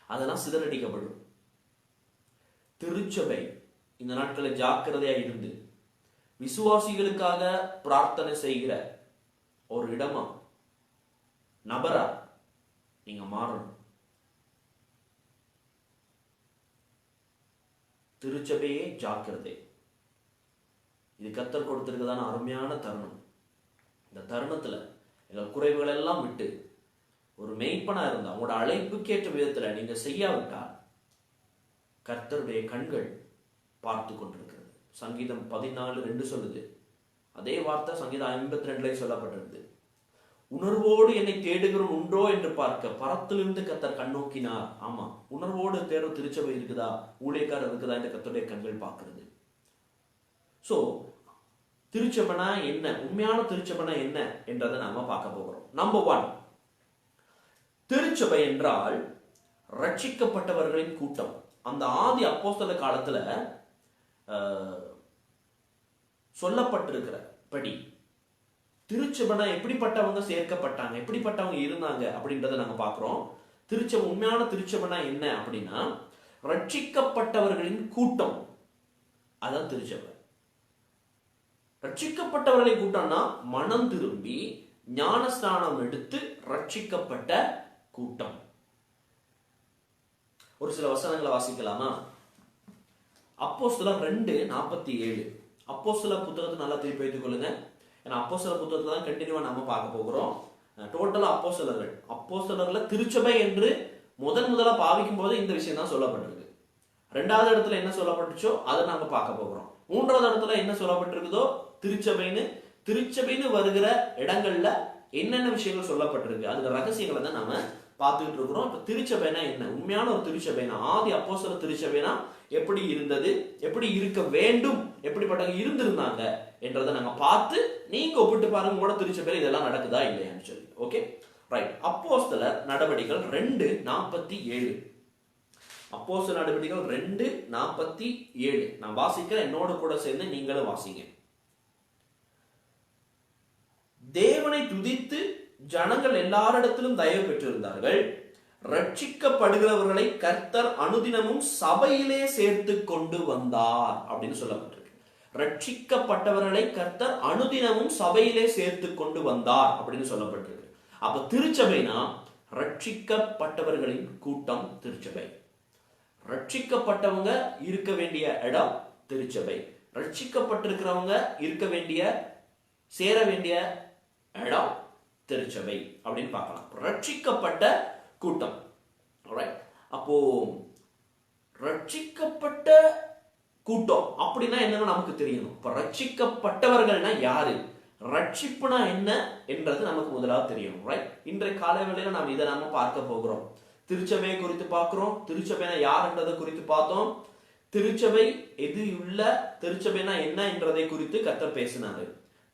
அதெல்லாம் சிதறடிக்கப்படும். திருச்சபை இந்த நாட்களில் ஜாக்கிரதையா இருந்து விசுவாசிகளுக்காக பிரார்த்தனை செய்கிற ஒரு இடமா நபரா நீங்க மாறணும். திருச்சபையே ஜாக்கிரதை. இது கர்த்தர் கொடுத்திருக்கதான அருமையான தருணம். இந்த தருணத்துல எங்கள் குறைவுகள் எல்லாம் விட்டு ஒரு மெய்ப்பனா இருந்தா உங்களோட அழைப்புக்கேற்ற விதத்துல நீங்க செய்யாவிட்டால் கர்த்தருடைய கண்கள் பார்த்து கொண்டிருக்கிறது. சங்கீதம் 14:2 சொல்லுது. அதே வார்த்தை சங்கீதம் 52 சொல்லப்பட்டிருது. உணர்வோடு என்னை தேடுகிறோம் உண்டோ என்று பார்க்க பரத்திலிருந்து கர்த்தர் கண்ணோக்கினார். ஆமா, உணர்வோடு தேடுற திருச்சபை இருக்குதா, ஊழியக்காரர் இருக்குதா இந்த கர்த்தருடைய கண்கள் பார்க்கிறது. சோ திருச்சபைனா என்ன, உண்மையான திருச்சபைனா என்ன என்றதை நாம பார்க்க போகிறோம். நம்பர் 1, திருச்சபை என்றால் ரட்சிக்கப்பட்டவர்களின் கூட்டம். அந்த ஆதி அப்போஸ்தல காலத்துல சொல்லப்பட்டிருக்கிற படி திருச்சபைனா எப்படிப்பட்டவங்க சேர்க்கப்பட்டாங்க, எப்படிப்பட்டவங்க இருந்தாங்க அப்படின்றத நாங்க பார்க்கிறோம். திருச்சபை, உண்மையான திருச்சபைனா என்ன அப்படின்னா ரட்சிக்கப்பட்டவர்களின் கூட்டம். அதான் திருச்சபை. ரட்சிக்கப்பட்டவர்களின் கூட்டம்னா மனம் திரும்பி ஞானஸ்நானம் எடுத்து ரட்சிக்கப்பட்ட கூட்டம். ஒரு சில வசனங்களை வாசிக்கலாமா? அப்போஸ்தலர் 2:47. அப்போஸ்தலர் புத்தகத்தை நல்லா திருப்பி வைத்துக் கொள்ளுங்க. ஏன்னா அப்போஸ்தலர் புத்தகத்தை தான் கண்டினியூவா நாம பார்க்க போகிறோம். டோட்டலா அப்போஸ்தலர்ல திருச்சபை என்று முதலா பாவிக்கும் போது இந்த விஷயம் தான் சொல்லப்பட்டிருக்கு. 2வது இடத்துல என்ன சொல்லப்பட்டுச்சோ அதை நாம பார்க்க போகிறோம். 3வது இடத்துல என்ன சொல்லப்பட்டிருக்குதோ திருச்சபைன்னு வருகிற இடங்கள்ல என்னென்ன விஷயங்கள் சொல்லப்பட்டிருக்கு அதுக்கு ரகசியங்களை தான் நாம பார்த்துக்கிட்டு இருக்கிறோம். இப்ப திருச்சபைனா என்ன, உண்மையான ஒரு திருச்சபைனா ஆதி அப்போஸ்தல திருச்சபைனா எப்படி இருந்தது, எப்படி இருக்க வேண்டும், எப்படிப்பட்டவங்க இருந்திருந்தாங்க என்றதை நாங்க பார்த்து நீங்க ஒப்பிட்டு பாருங்க உங்களோட திருச்சபையில இதெல்லாம் நடக்குதா இல்லையான்னு சொல்லி. Okay right. அப்போஸ்தலர் நடவடிக்கைகள் 2:47. அப்போஸ்தலர் நடவடிக்கைகள் 2:47 நான் வாசிக்கிறேன், என்னோட கூட சேர்ந்து நீங்களும் வாசிங்க. தேவனை துதித்து ஜனங்கள் எல்லாரிடத்திலும் தயவு பெற்றிருந்தார்கள். ரட்சிக்கப்படுகிறவர்களை கர்த்தர் அனுதினமும் சபையிலே சேர்த்து கொண்டு வந்தார் அப்படின்னு சொல்லப்பட்டிருக்கு. ரட்சிக்கப்பட்டவர்களை கர்த்தர் அனுதினமும் சபையிலே சேர்த்து கொண்டு வந்தார் அப்படின்னு சொல்லப்பட்டிருக்கு. அப்ப திருச்சபைனா ரட்சிக்கப்பட்டவர்களின் கூட்டம் திருச்சபை. ரட்சிக்கப்பட்டவங்க இருக்க வேண்டிய இடம் திருச்சபை. ரட்சிக்கப்பட்டிருக்கிறவங்க இருக்க வேண்டிய சேர வேண்டிய இடம் திருச்சபை அப்படின்னு பார்க்கலாம். ரட்சிக்கப்பட்ட கூட்டம். அப்போ ரட்சிக்கப்பட்ட கூட்டம் அப்படின்னா என்னன்னு நமக்கு தெரியணும். இப்ப ரட்சிக்கப்பட்டவர்கள்னா யாரு, ரட்சிப்புனா என்ன என்றது நமக்கு முதலாவது தெரியணும். ரைட். இன்றைய காலை வேளையில நாம் இதை நாம பார்க்க போகிறோம். திருச்சபையை குறித்து பார்க்கிறோம். திருச்சபைனா யாருன்றதை குறித்து பார்த்தோம். திருச்சபை எது உள்ள, திருச்சபைனா என்ன என்றதை குறித்து கர்த்தர் பேசினாரு.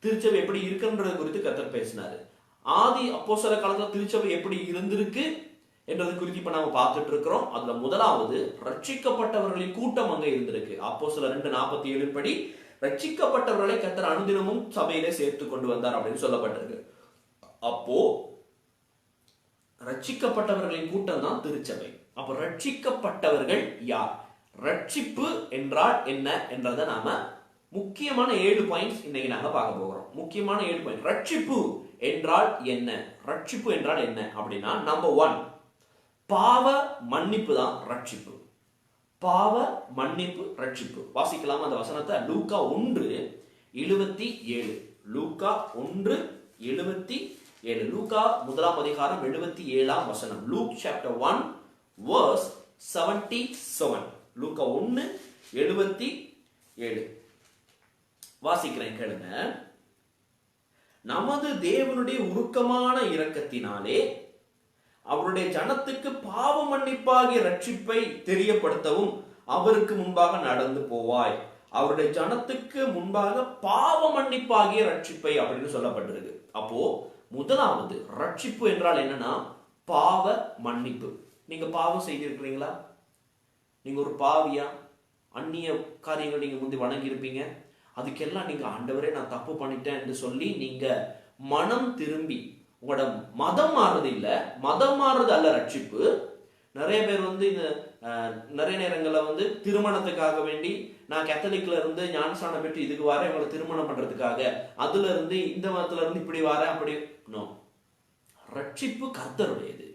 திருச்சபை எப்படி இருக்குன்றது குறித்து கர்த்தர் பேசினாரு. ஆதி அப்போஸ்தல காலத்துல திருச்சபை எப்படி இருந்திருக்கு என்றது குறித்து இப்ப நாம பார்த்துட்டு இருக்கிறோம். அதுல முதலாவது ரட்சிக்கப்பட்டவர்களின் கூட்டம் அங்க இருந்திருக்கு. அப்போஸ்தலர் 2:47 படி ரட்சிக்கப்பட்டவர்களை கர்த்தர் அனுதினமும் சபையிலே சேர்த்து கொண்டு வந்தார் அப்படின்னு சொல்லப்பட்டிருக்கு. அப்போ ரட்சிக்கப்பட்டவர்களின் கூட்டம் தான் திருச்சபை. அப்ப ரட்சிக்கப்பட்டவர்கள் யார், ரட்சிப்பு என்றால் என்ன என்றதை நாம முக்கியமான 7 பாயிண்ட்ஸ் இன்னைக்கு நாங்க பார்க்க போகிறோம். முக்கியமான 7 பாயிண்ட். ரட்சிப்பு என்றால் என்ன, ரட்சிப்பு என்றால் என்ன அப்படின்னா, நம்பர் 1, பாவ மன்னிப்பு தான் ரட்சிப்பு. பாவ மன்னிப்பு ரட்சிப்பு. வாசிக்கலாம் அந்த வசனத்தை. லூக்கா 1:77. லூக்கா 1:77. லூக்கா 1:77 வசனம். Look chapter 1 verse 77. லூக்கா 1:77 வாசிக்கிறேன், கேளுங்க. நமது தேவனுடைய உருக்கமான இரக்கத்தினாலே அவருடைய ஜனத்துக்கு பாவ மன்னிப்பாகிய ரட்சிப்பை தெரியப்படுத்தவும் அவருக்கு முன்பாக நடந்து போவாய். அவருடைய ஜனத்துக்கு முன்பாக பாவ மன்னிப்பாகிய ரட்சிப்பை அப்படின்னு சொல்லப்பட்டிருக்கு. அப்போ முதலாவது ரட்சிப்பு என்றால் என்னன்னா பாவ மன்னிப்பு. நீங்க பாவம் செய்திருக்கிறீங்களா? நீங்க ஒரு பாவியா? அந்நிய காரியங்கள் நீங்க முந்தி வணங்கி இருப்பீங்க. அதுக்கெல்லாம் நீங்க ஆண்டவரே நான் தப்பு பண்ணிட்டேன் என்று சொல்லி நீங்க மனம் திரும்பி உங்களோட மதம் மாறுறது இல்ல, மதம் மாறுறது அல்ல ரட்சிப்பு. நிறைய பேர் இந்த நிறைய நேரங்கள்ல திருமணத்துக்காக வேண்டி நான் கேத்தலிக்ல இருந்து ஞானஸ்நானம் பெற்று இதுக்கு வர இவங்களை திருமணம் பண்றதுக்காக, அதுல இருந்து இந்த மதத்துல இருந்து இப்படி வர அப்படி. நோ, ரட்சிப்பு கர்த்தருடையது.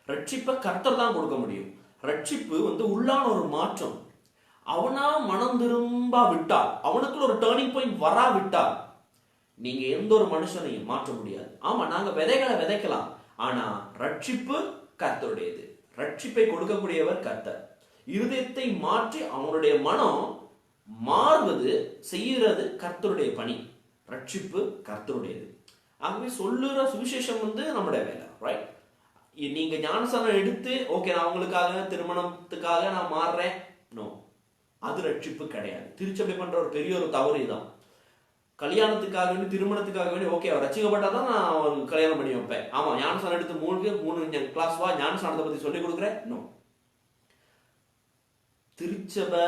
ரட்சிப்பை கர்த்தர் தான் கொடுக்க முடியும். ரட்சிப்பு உள்ளான ஒரு மாற்றம். அவனா மனம் திரும்ப விட்டால், அவனுக்குள்ள ஒரு டேர்னிங் பாயிண்ட் வராவிட்டால் நீங்க எந்த ஒரு மனுஷனையும் மாற்ற முடியாது. ஆமா, நாங்க விதைகளை விதைக்கலாம், ஆனா ரட்சிப்பு கர்த்தருடையது. ரட்சிப்பை கொடுக்கக்கூடியவர் கர்த்தர். இருதயத்தை மாற்றி அவனுடைய மனம் மாறுவது செய்யறது கர்த்தருடைய பணி. ரட்சிப்பு கர்த்தருடையது. ஆகவே சொல்லுற சுவிசேஷம் நம்முடைய வேலை, ரைட்? நீங்க ஞானஸ்நானம் எடுத்து ஓகே நான் அவங்களுக்காக திருமணத்துக்காக நான் மாறுறேன், நோ, அது ரட்சிப்பு கிடையாது. திருச்சபை பண்ற ஒரு பெரிய ஒரு தவறு இதுதான். கல்யாணத்துக்காக வேண்டி திருமணத்துக்காக வேண்டி ஓகே அவர் ரட்சிக்கப்பட்டாதான் நான் அவருக்கு கல்யாணம் பண்ணி வைப்பேன். ஆமா, ஞானஸ்நானம் எடுத்து 3 கிளாஸ் வா, ஞானஸ்நானத்தை பத்தி சொல்லி கொடுக்குறேன், நோ. திருச்சபை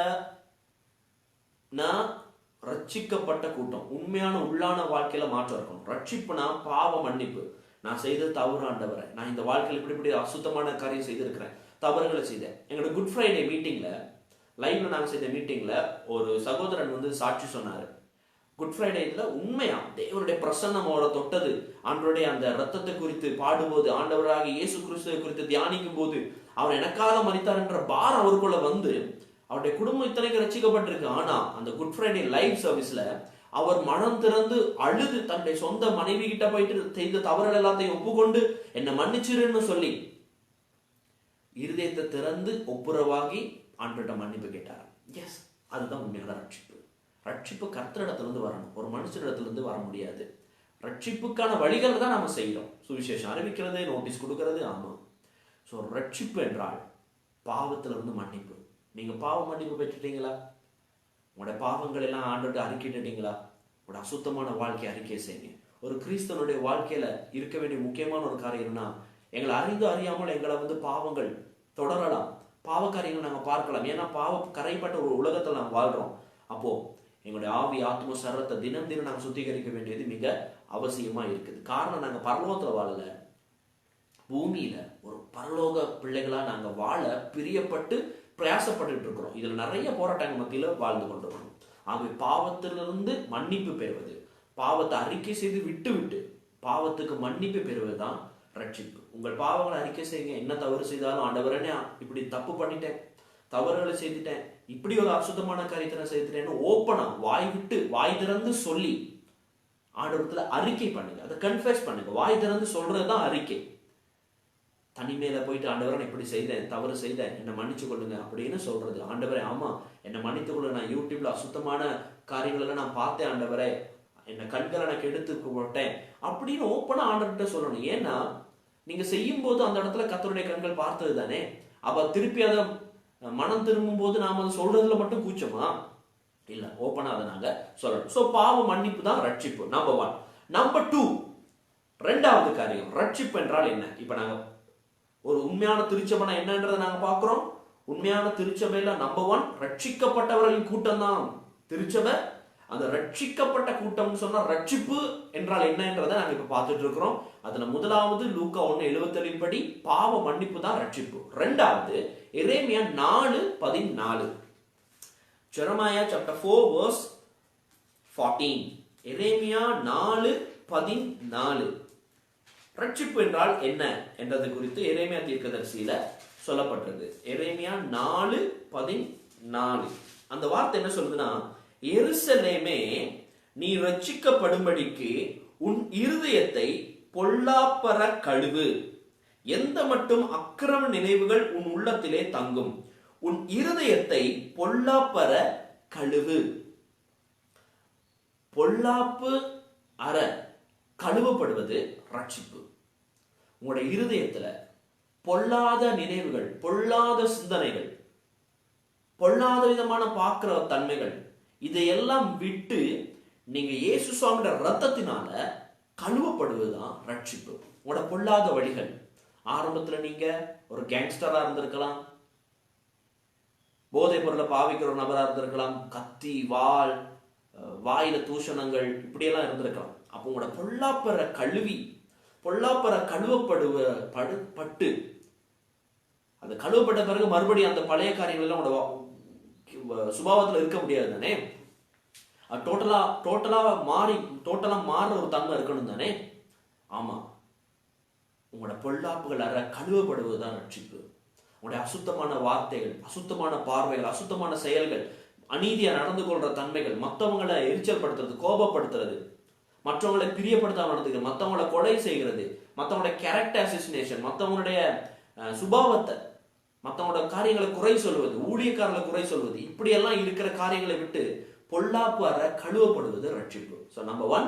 ரட்சிக்கப்பட்ட கூட்டம். உண்மையான உள்ளான வாழ்க்கையில மாற்றம் இருக்கணும். ரட்சிப்புனா பாவ மன்னிப்பு. நான் செய்த தவறு ஆண்டவரை, நான் இந்த வாழ்க்கையில் இப்படி அசுத்தமான காரியம் செய்திருக்கிறேன், தவறுகளை செய்தேன். எங்களோட குட் ஃப்ரைடே மீட்டிங்ல, லைவ்ல நாங்கள் செய்த மீட்டிங்ல ஒரு சகோதரன் சாட்சி சொன்னாரு. குட் ஃப்ரைடேல உண்மையா தேவனுடைய பிரசன்னம் அவரை தொட்டது. ஆண்டவருடைய அந்த ரத்தத்தை குறித்து பாடும்போது, ஆண்டவராக இயேசு கிறிஸ்துவை குறித்து தியானிக்கும் போது, அவர் எனக்காக மரித்தார் என்ற பாரம் அவருக்குள்ள அவருடைய குடும்பம் இத்தனைக்கு ரட்சிக்கப்பட்டிருக்கு. ஆனா அந்த குட் ஃப்ரைடே லைவ் சர்வீஸ்ல அவர் மனம் திறந்து அழுது தன்னுடைய சொந்த மனைவி கிட்ட போயிட்டு செய்த தவறுகள் எல்லாத்தையும் ஒப்புக்கொண்டு என்னை மன்னிச்சிருன்னு சொல்லி இருதயத்தை திறந்து ஒப்புரவாகி ஆண்டவர்கிட்ட மன்னிப்பு கேட்டார். எஸ், அதுதான் உண்மையான ரட்சிப்பு. ரட்சிப்பு கர்த்தரிடத்திலிருந்து வரணும், ஒரு மனுஷனிடத்திலிருந்து வர முடியாது. ரட்சிப்புக்கான வழிகள் தான் நாம செய்யறோம். சுவிசேஷம் அறிவிக்கிறது, நோட்டீஸ் கொடுக்கறது. ஆமா, ஸோ ரட்சிப்பு என்றால் பாவத்திலிருந்து மன்னிப்பு. நீங்க பாவ மன்னிப்பு பெற்றுட்டீங்களா? உங்களோட பாவங்கள் எல்லாம் ஆண்டவர்கிட்ட அறிக்கையிட்டீங்களா? உங்களோட அசுத்தமான வாழ்க்கையை அறிக்கை செய்யுங்க. ஒரு கிறிஸ்தவனுடைய வாழ்க்கையில இருக்க வேண்டிய முக்கியமான ஒரு காரியம்னா, எங்களை அறிந்து அறியாமல் எங்களை பாவங்கள் தொடரலாம், பாவ காரியங்கள் நாங்க பார்க்கலாம். ஏன்னா கரைப்பட்ட ஒரு உலகத்துல நாங்க வாழ்றோம். அப்போ எங்களுடைய ஆவி, ஆத்ம, சரத்தை தினம் தினம் நாங்க சுத்திகரிக்க வேண்டியது மிக அவசியமா இருக்குது. காரணம், நாங்க பரலோகத்துல வாழல, பூமியில ஒரு பரலோக பிள்ளைகளா நாங்க வாழ பிரியப்பட்டு பிரயாசப்பட்டு இருக்கிறோம். இதுல நிறைய போராட்டங்கள் மத்தியில வாழ்ந்து கொண்டிருக்கிறோம். ஆகவே பாவத்திலிருந்து மன்னிப்பு பெறுவது, பாவத்தை அறிக்கை செய்து விட்டு பாவத்துக்கு மன்னிப்பு பெறுவதுதான் ரட்சிப்பு. உங்கள் பாவங்களை அறிக்கை செய்யுங்க. என்ன தவறு செய்தாலும், ஆண்டவரனே இப்படி தப்பு பண்ணிட்டேன், தவறுகளை செய்துட்டேன், இப்படி ஒரு அசுத்தமான காரியத்தை நான் செய்துட்டேன்னு ஓப்பனா வாய் திறந்து சொல்லி ஆண்டவரத்துல அறிக்கை பண்ணுங்க. அதை கன்ஃபெஸ் பண்ணுங்க. வாய் திறந்து சொல்றதுதான் அறிக்கை. தனிமையில போயிட்டு ஆண்டவரை இப்படி செய்தேன், தவறு செய்தேன், என்னை மன்னிச்சு கொள்ளுங்க அப்படின்னு சொல்றது. ஆண்டவரே ஆமா என்னை மன்னித்து கொள்ளுங்க, நான் யூடியூப்ல அசுத்தமான காரியங்கள் எல்லாம் நான் பார்த்தேன், ஆண்டவரே என்னை கண்களை நான் கெடுத்து போட்டேன் அப்படின்னு ஓப்பனா ஆண்டவர்கிட்ட சொல்லணும். ஏன்னா நீங்க செய்யும் போது அந்த இடத்துல கர்த்தருடைய கண்கள் பார்த்தது தானே. அப்ப திருப்பி அதை மனம் திரும்பும் போது நாம் அதை சொல்றதுல மட்டும் கூச்சமா? இல்ல, ஓப்பனா அதை நாங்க சொல்லணும். சோ பாவ மன்னிப்பு தான் ரட்சிப்பு, நம்பர் 1. நம்பர் 2, ரெண்டாவது காரியம், ரட்சிப்பு என்றால் என்ன? இப்ப நாங்க ஒரு உண்மையான திருச்சபைனா என்னன்றதை நாங்க பார்க்கிறோம். உண்மையான திருச்சபையில நம்பர் 1 ரட்சிக்கப்பட்டவர்களின் கூட்டம் தான் திருச்சபை. அந்த ரட்சிக்கப்பட்ட கூட்டம் சொன்னா ரட்சிப்பு என்றால் என்னன்றதை நாங்க இப்ப பார்த்துட்டு இருக்கிறோம். அதுல முதலாவது லூக்கா 1:77 படி பாவ மன்னிப்பு தான் ரட்சிப்பு. ரெண்டாவது எரேமியா 4:14. Jeremiah chapter 4 verse 14. எரேமியா 4:14. ரட்சிப்பு என்றால் என்ன என்றது குறித்து எரேமியா தீர்க்கதரிசியில சொல்லப்பட்டது. எரேமியா 4:14. அந்த வார்த்தை என்ன சொல்லுதுன்னா, எருசலேமே, நீ ரட்சிக்கப்படும்படிக்கு உன் இருதயத்தை பொல்லாப்பற கழுவு, எந்த மட்டும் அக்கிரம நினைவுகள் உன் உள்ளத்திலே தங்கும், உன் இருதயத்தை பொல்லாப்பற கழுவு. பொல்லாப்பு அற கழுவப்படுவது ரட்சிப்பு. உங்களுடைய இருதயத்துல பொல்லாத நினைவுகள், பொல்லாத சிந்தனைகள், பொல்லாத விதமான பார்க்கிற தன்மைகள், இதையெல்லாம் விட்டு நீங்க இயேசு சுவாமியோட ரத்தத்தினால கழுவப்படுவதுதான் ரட்சிப்பு. உங்களோட பொல்லாத வழிகள், ஆரம்பத்துல நீங்க ஒரு கேங்ஸ்டரா இருந்திருக்கலாம், போதை பொருளை பாவிக்கிற ஒரு நபரா இருந்திருக்கலாம், கத்தி, வாள், வாயில தூஷணங்கள், இப்படியெல்லாம் இருந்திருக்கலாம். அப்போ உங்களோட பொல்லாப்பற கழுவி, பொல்லாப்பற கழுவப்பட்டு அது கழுவப்பட்ட பிறகு மறுபடியும் அந்த பழைய காரியங்கள் எல்லாம் உங்களோட சுபாவத்துல இருக்க முடியாது தானே. டோட்டலா மாறுற ஒரு தன்மை இருக்கணும் தானே. ஆமா, உங்களோட பொல்லாப்புகள் அற கழுவப்படுவதுதான் ரட்சிப்பு. உங்களுடைய அசுத்தமான வார்த்தைகள், அசுத்தமான பார்வைகள், அசுத்தமான செயல்கள், அநீதியா நடந்து கொள்ற தன்மைகள், மற்றவங்களை எரிச்சல் படுத்துறது, கோபப்படுத்துறது, மற்றவங்களை பிரியப்படுத்தாம நடந்துக்கிறது, மற்றவங்களை கொலை செய்கிறது, மற்றவங்களுடைய கேரக்டர் அசிசினேஷன், மற்றவங்களுடைய சுபாவத்தை, மற்றவங்களோட காரியங்களை குறை சொல்வது, ஊழியக்காரர்களை குறை சொல்வது, இப்படியெல்லாம் இருக்கிற காரியங்களை விட்டு பொல்லாப்பு அற கழுவப்படுவது ரட்சிப்பு. ஸோ நம்பர் 1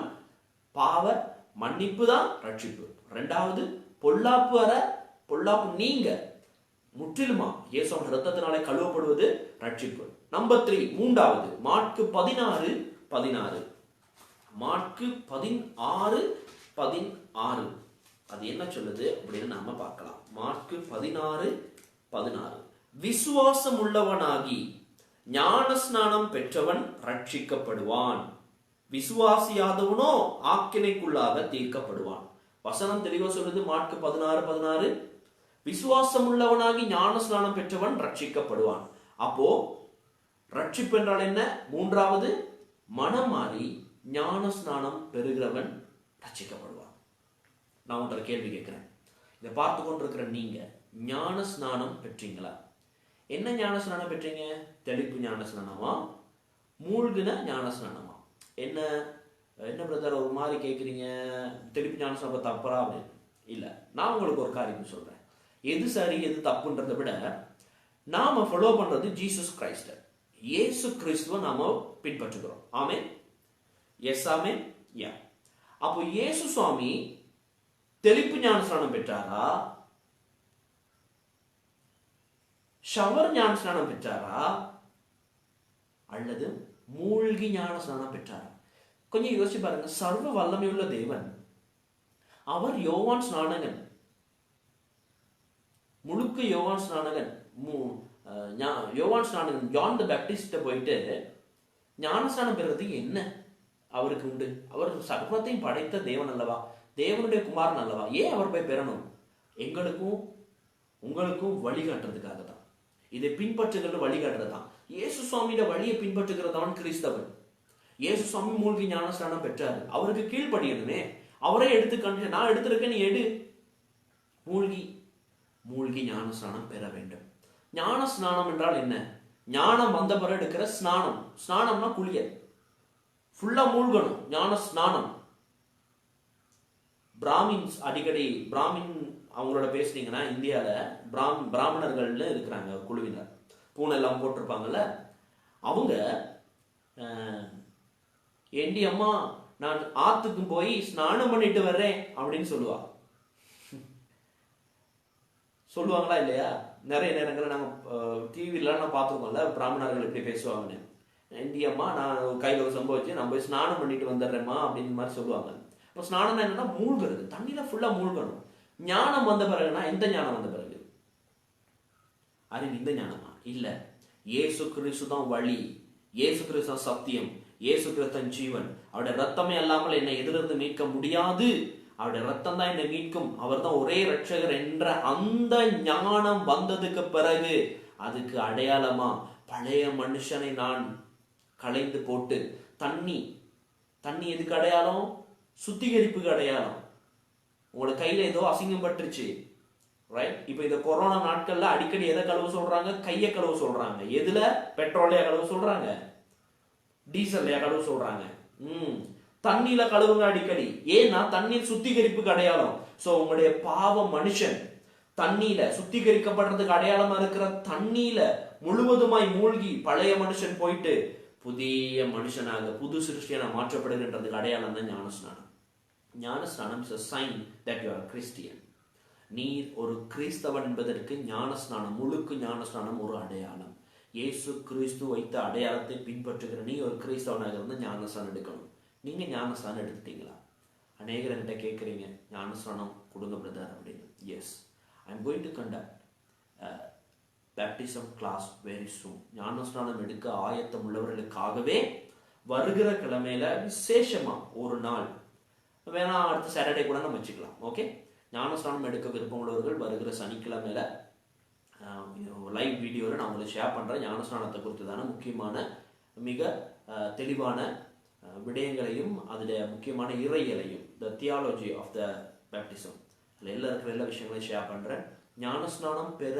பாவ மன்னிப்பு தான் ரட்சிப்பு. ரெண்டாவது பொல்லாப்பு அற, பொல்லாப்பு நீங்க முற்றிலுமா இயேசுவின் இரத்தத்தினாலே கழுவப்படுவது ரட்சிப்பு. நம்பர் 3, மூன்றாவது மாற்கு 16:16. மாற்கு 16:16 அது என்ன சொல்லுது அப்படின்னு நாம பார்க்கலாம். மாற்கு 16:16. விசுவாசம் உள்ளவனாகி ஞான ஸ்நானம் பெற்றவன் ரட்சிக்கப்படுவான், விசுவாசியாதவனோ ஆக்கினைக்குள்ளாக தீர்க்கப்படுவான். வசனம் தெளிவா சொல்லுது. மாற்கு 16:16. விசுவாசம் உள்ளவனாகி ஞான ஸ்நானம் பெற்றவன் ரட்சிக்கப்படுவான். அப்போ ரட்சிப்பு என்றால் என்ன? மூன்றாவது, மனம் மாறி ஞான ஸ்நானம் பெறுகிறவன் ரட்சிக்கப்படுவான். நான் உங்கள்கிட்ட கேள்வி கேட்கிறேன். இதை பார்த்து கொண்டிருக்கிற நீங்க ஞான ஸ்நானம் பெற்றீங்களா? என்ன ஞான ஸ்நானம் பெற்றீங்க? தெளிப்பு ஞான ஸ்நானமா, மூழ்கின ஞான ஸ்நானமா? என்ன பிரதர் ஒரு மாதிரி கேட்குறீங்க, தெளிப்பு ஞான ஸ்நானம் தப்பரா அப்படின்னு? இல்லை, நான் உங்களுக்கு ஒரு காரியம் சொல்றேன். எது சரி எது தப்புன்றதை விட நாம ஃபாலோ பண்றது ஜீசஸ் கிரைஸ்ட், இயேசு கிறிஸ்துவை நாம பின்பற்றுகிறோம். ஆமென். எஸ் ஆமென். யா. அப்போ இயேசு சுவாமி தெளிப்பு ஞானஸ்நானம் பெற்றாரா, ஷவர் ஞானஸ்நானம் பெற்றாரா, அல்லது மூழ்கி ஞானஸ்நானம் பெற்றாரா? கொஞ்சம் யோசிச்சு பாருங்க. சர்வ வல்லமையுள்ள தேவன், அவர் யோவான் ஸ்நானகன், முழுக்க யோவான் ஸ்நானகன், ஜான் தி பேப்டிஸ்ட போயிட்டு ஞானஸ்நானம் பெறுறதுக்கு என்ன அவருக்கு உண்டு? அவர் சர்வத்தையும் படைத்த தேவன் அல்லவா, தேவனுடைய குமாரன் அல்லவா? ஏன் அவர் போய் பெறணும்? எங்களுக்கும் உங்களுக்கும் வழிகாட்டுறதுக்காக தான். இதை பின்பற்றுகிறது வழிகாட்டுறது தான். இயேசு சுவாமியோட வழியை பின்பற்றுகிறதவன் கிறிஸ்தவன். இயேசு சுவாமி மூழ்கி ஞானஸ்நானம் பெற்றாரு, அவருக்கு கீழ்ப்படியணுமே. அவரே எடுத்து நான் எடுத்திருக்கேன், நீ எடு. மூழ்கி ஞானஸ்நானம் பெற வேண்டும். ஞான ஸ்நானம் என்றால் என்ன? ஞானம் வந்த பிறகு எடுக்கிற ஸ்நானம். ஸ்நானம்னா குளியல், ஃபுல்லா மூழ்கணும். ஞான ஸ்நானம். பிராமின்ஸ், அடிக்கடி பிராமின் அவங்களோட பேசுனீங்கன்னா இந்தியால பிராமணர்கள்னு இருக்கிறாங்க ஒரு குழுவினர், பூனை எல்லாம் போட்டிருப்பாங்கல்ல, அவங்க ஏண்டி அம்மா நான் ஆத்துக்கு போய் ஸ்நானம் பண்ணிட்டு வர்றேன் அப்படின்னு சொல்லுவாங்களா இல்லையா? நிறைய நேரங்களில் நாங்கள் டிவிலாம் நான் பார்த்துருக்கோம்ல, பிராமணர்கள் எப்படி பேசுவாங்கன்னு. இந்தியம்மா நான் கையில் ஒரு சம்பவம் வச்சு நான் போய் ஸ்நானம் பண்ணிட்டு வந்துடுறேம்மா அப்படின்னு மாதிரி சொல்லுவாங்க. இப்போ ஸ்நானம் என்னன்னா மூழ்கிறது, தண்ணியில் ஃபுல்லாக மூழ்கணும். ஞானம் வந்த பிறகுனா எந்த ஞானம் வந்த பிறகு? அறிவு இந்த ஞானமா? இல்லை. இயேசு கிறிஸ்து தான் வழி, இயேசு கிறிஸ்து தான் சத்தியம், இயேசு கிறிஸ்தன் ஜீவன். அவருடைய ரத்தமே அல்லாமல் என்னை எதிலிருந்து மீட்க முடியாது, அவருடைய ரத்தம் தான் என்னை மீட்கும், அவர் தான் ஒரே ரட்சகர் என்ற அந்த ஞானம் வந்ததுக்கு பிறகு அதுக்கு அடையாளமா பழைய மனுஷனை நான் களைந்து போட்டு தண்ணி எதுக்கு அடையாளம்? சுத்திகரிப்புக்கு அடையாளம். உங்களோட கையில ஏதோ அசிங்கம் பட்டுருச்சு, ரைட்? இப்போ இந்த கொரோனா நாட்கள்ல அடிக்கடி எதை கழுவ சொல்றாங்க? கையை கழுவ சொல்றாங்க. எதுல? பெட்ரோலையா கழுவ சொல்றாங்க, டீசல்லையா கழுவ சொல்றாங்க? தண்ணியில கழுவுங்க அடிக்கடி. ஏன்னா தண்ணீர் சுத்திகரிப்புக்கு அடையாளம். சோ உங்களுடைய பாவ மனுஷன் தண்ணியில சுத்திகரிக்கப்படுறதுக்கு அடையாளமா இருக்கிற தண்ணியில முழுவதுமாய் மூழ்கி பழைய மனுஷன் போயிட்டு புதிய மனுஷனாக புது சிருஷ்டியான மாற்றப்படுகின்றதுக்கு அடையாளம் தான் ஞானஸ்நானம். ஞானஸ்நானம் is a sign that you are a Christian. நீர் ஒரு கிறிஸ்தவன் என்பதற்கு ஞானஸ்நானம், முழுக்கு ஞானஸ்நானம் ஒரு அடையாளம். இயேசு கிறிஸ்து வைத்த அடையாளத்தை பின்பற்றுகிற நீ ஒரு கிறிஸ்தவனாக இருந்து ஞானஸ்நானம் எடுக்கணும். நீங்க ஞானஸ்நானம் எடுத்துட்டீங்களா? அநேகர் என்கிட்ட கேட்குறீங்க, ஞானஸ்நானம் கொடுங்க பிரதர் அப்படின்னு. Yes, I am going to conduct baptism class very soon. ஞானஸ்நானம் எடுக்க ஆயத்தம் உள்ளவர்களுக்காகவே வருகிற கிழமையில விசேஷமா ஒரு நாள், வேணா அடுத்த சாட்டர்டே கூட நம்ம வச்சுக்கலாம். ஓகே, ஞானஸ்நானம் எடுக்க விருப்பம் உள்ளவர்கள் வருகிற சனிக்கிழமையில லைவ் வீடியோவில் நான் உங்களுக்கு ஷேர் பண்ணுறேன். ஞானஸ்நானத்தை குறித்து தானே முக்கியமான மிக தெளிவான விடயங்களையும் அதில் முக்கியமான இறையலையும், த தியாலஜி ஆஃப் த பேப்டிசம், அதில் எல்லா விஷயங்களையும் ஷேர் பண்ணுறேன். ஞானஸ்நானம் பெற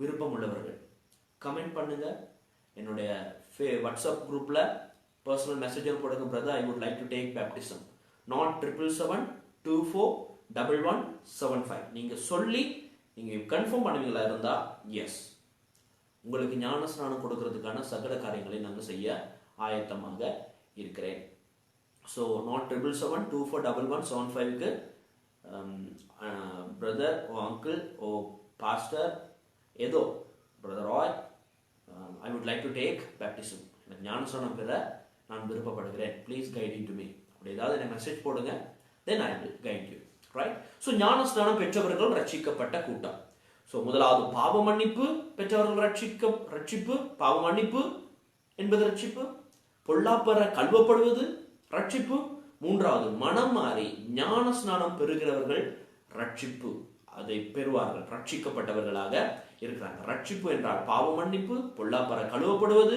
விருப்பம் உள்ளவர்கள் கமெண்ட் பண்ணுங்க. என்னுடைய வாட்ஸ்அப் குரூப்பில் பர்சனல் மெசேஜர் போடுங்க, brother I would like to take baptism, not 777-241175. நீங்கள் சொல்லி நீங்கள் கன்ஃபார்ம் பண்ணுவீங்களா இருந்தா எஸ், உங்களுக்கு ஞானஸ்நானம் கொடுக்கறதுக்கான சகல காரியங்களை நாங்கள் செய்ய ஆயத்தமாக இருக்கிறேன். ஸோ நாட் 777-241175க்கு பிரதர் ஓ அங்கிள் ஓ பாஸ்டர் ஏதோ brother Roy I would like to take baptism, எனக்கு ஞானஸ்நானம் பெற நான் விருப்பப்படுகிறேன், ப்ளீஸ் கைடிங் டு மீ. அப்படி ஏதாவது எனக்கு மெசேஜ் போடுங்க, then I will guide you. Right? So ஞானஸ்நானம் பெற்றவர்கள் ரட்சிக்கப்பட்ட கூட்டம். ஸோ முதலாவது பாவ மன்னிப்பு பெற்றவர்கள் ரட்சிப்பு, பாவ மன்னிப்பு என்பது ரட்சிப்பு. பொல்லாப்பற கழுவப்படுவது ரட்சிப்பு. மூன்றாவது மனம் மாறி ஞானஸ்நானம் பெறுகிறவர்கள் ரட்சிப்பு, அதை பெறுவார்கள், ரட்சிக்கப்பட்டவர்களாக இருக்கிறாங்க. ரட்சிப்பு என்றால் பாவ மன்னிப்பு, பொல்லாப்பற கழுவப்படுவது,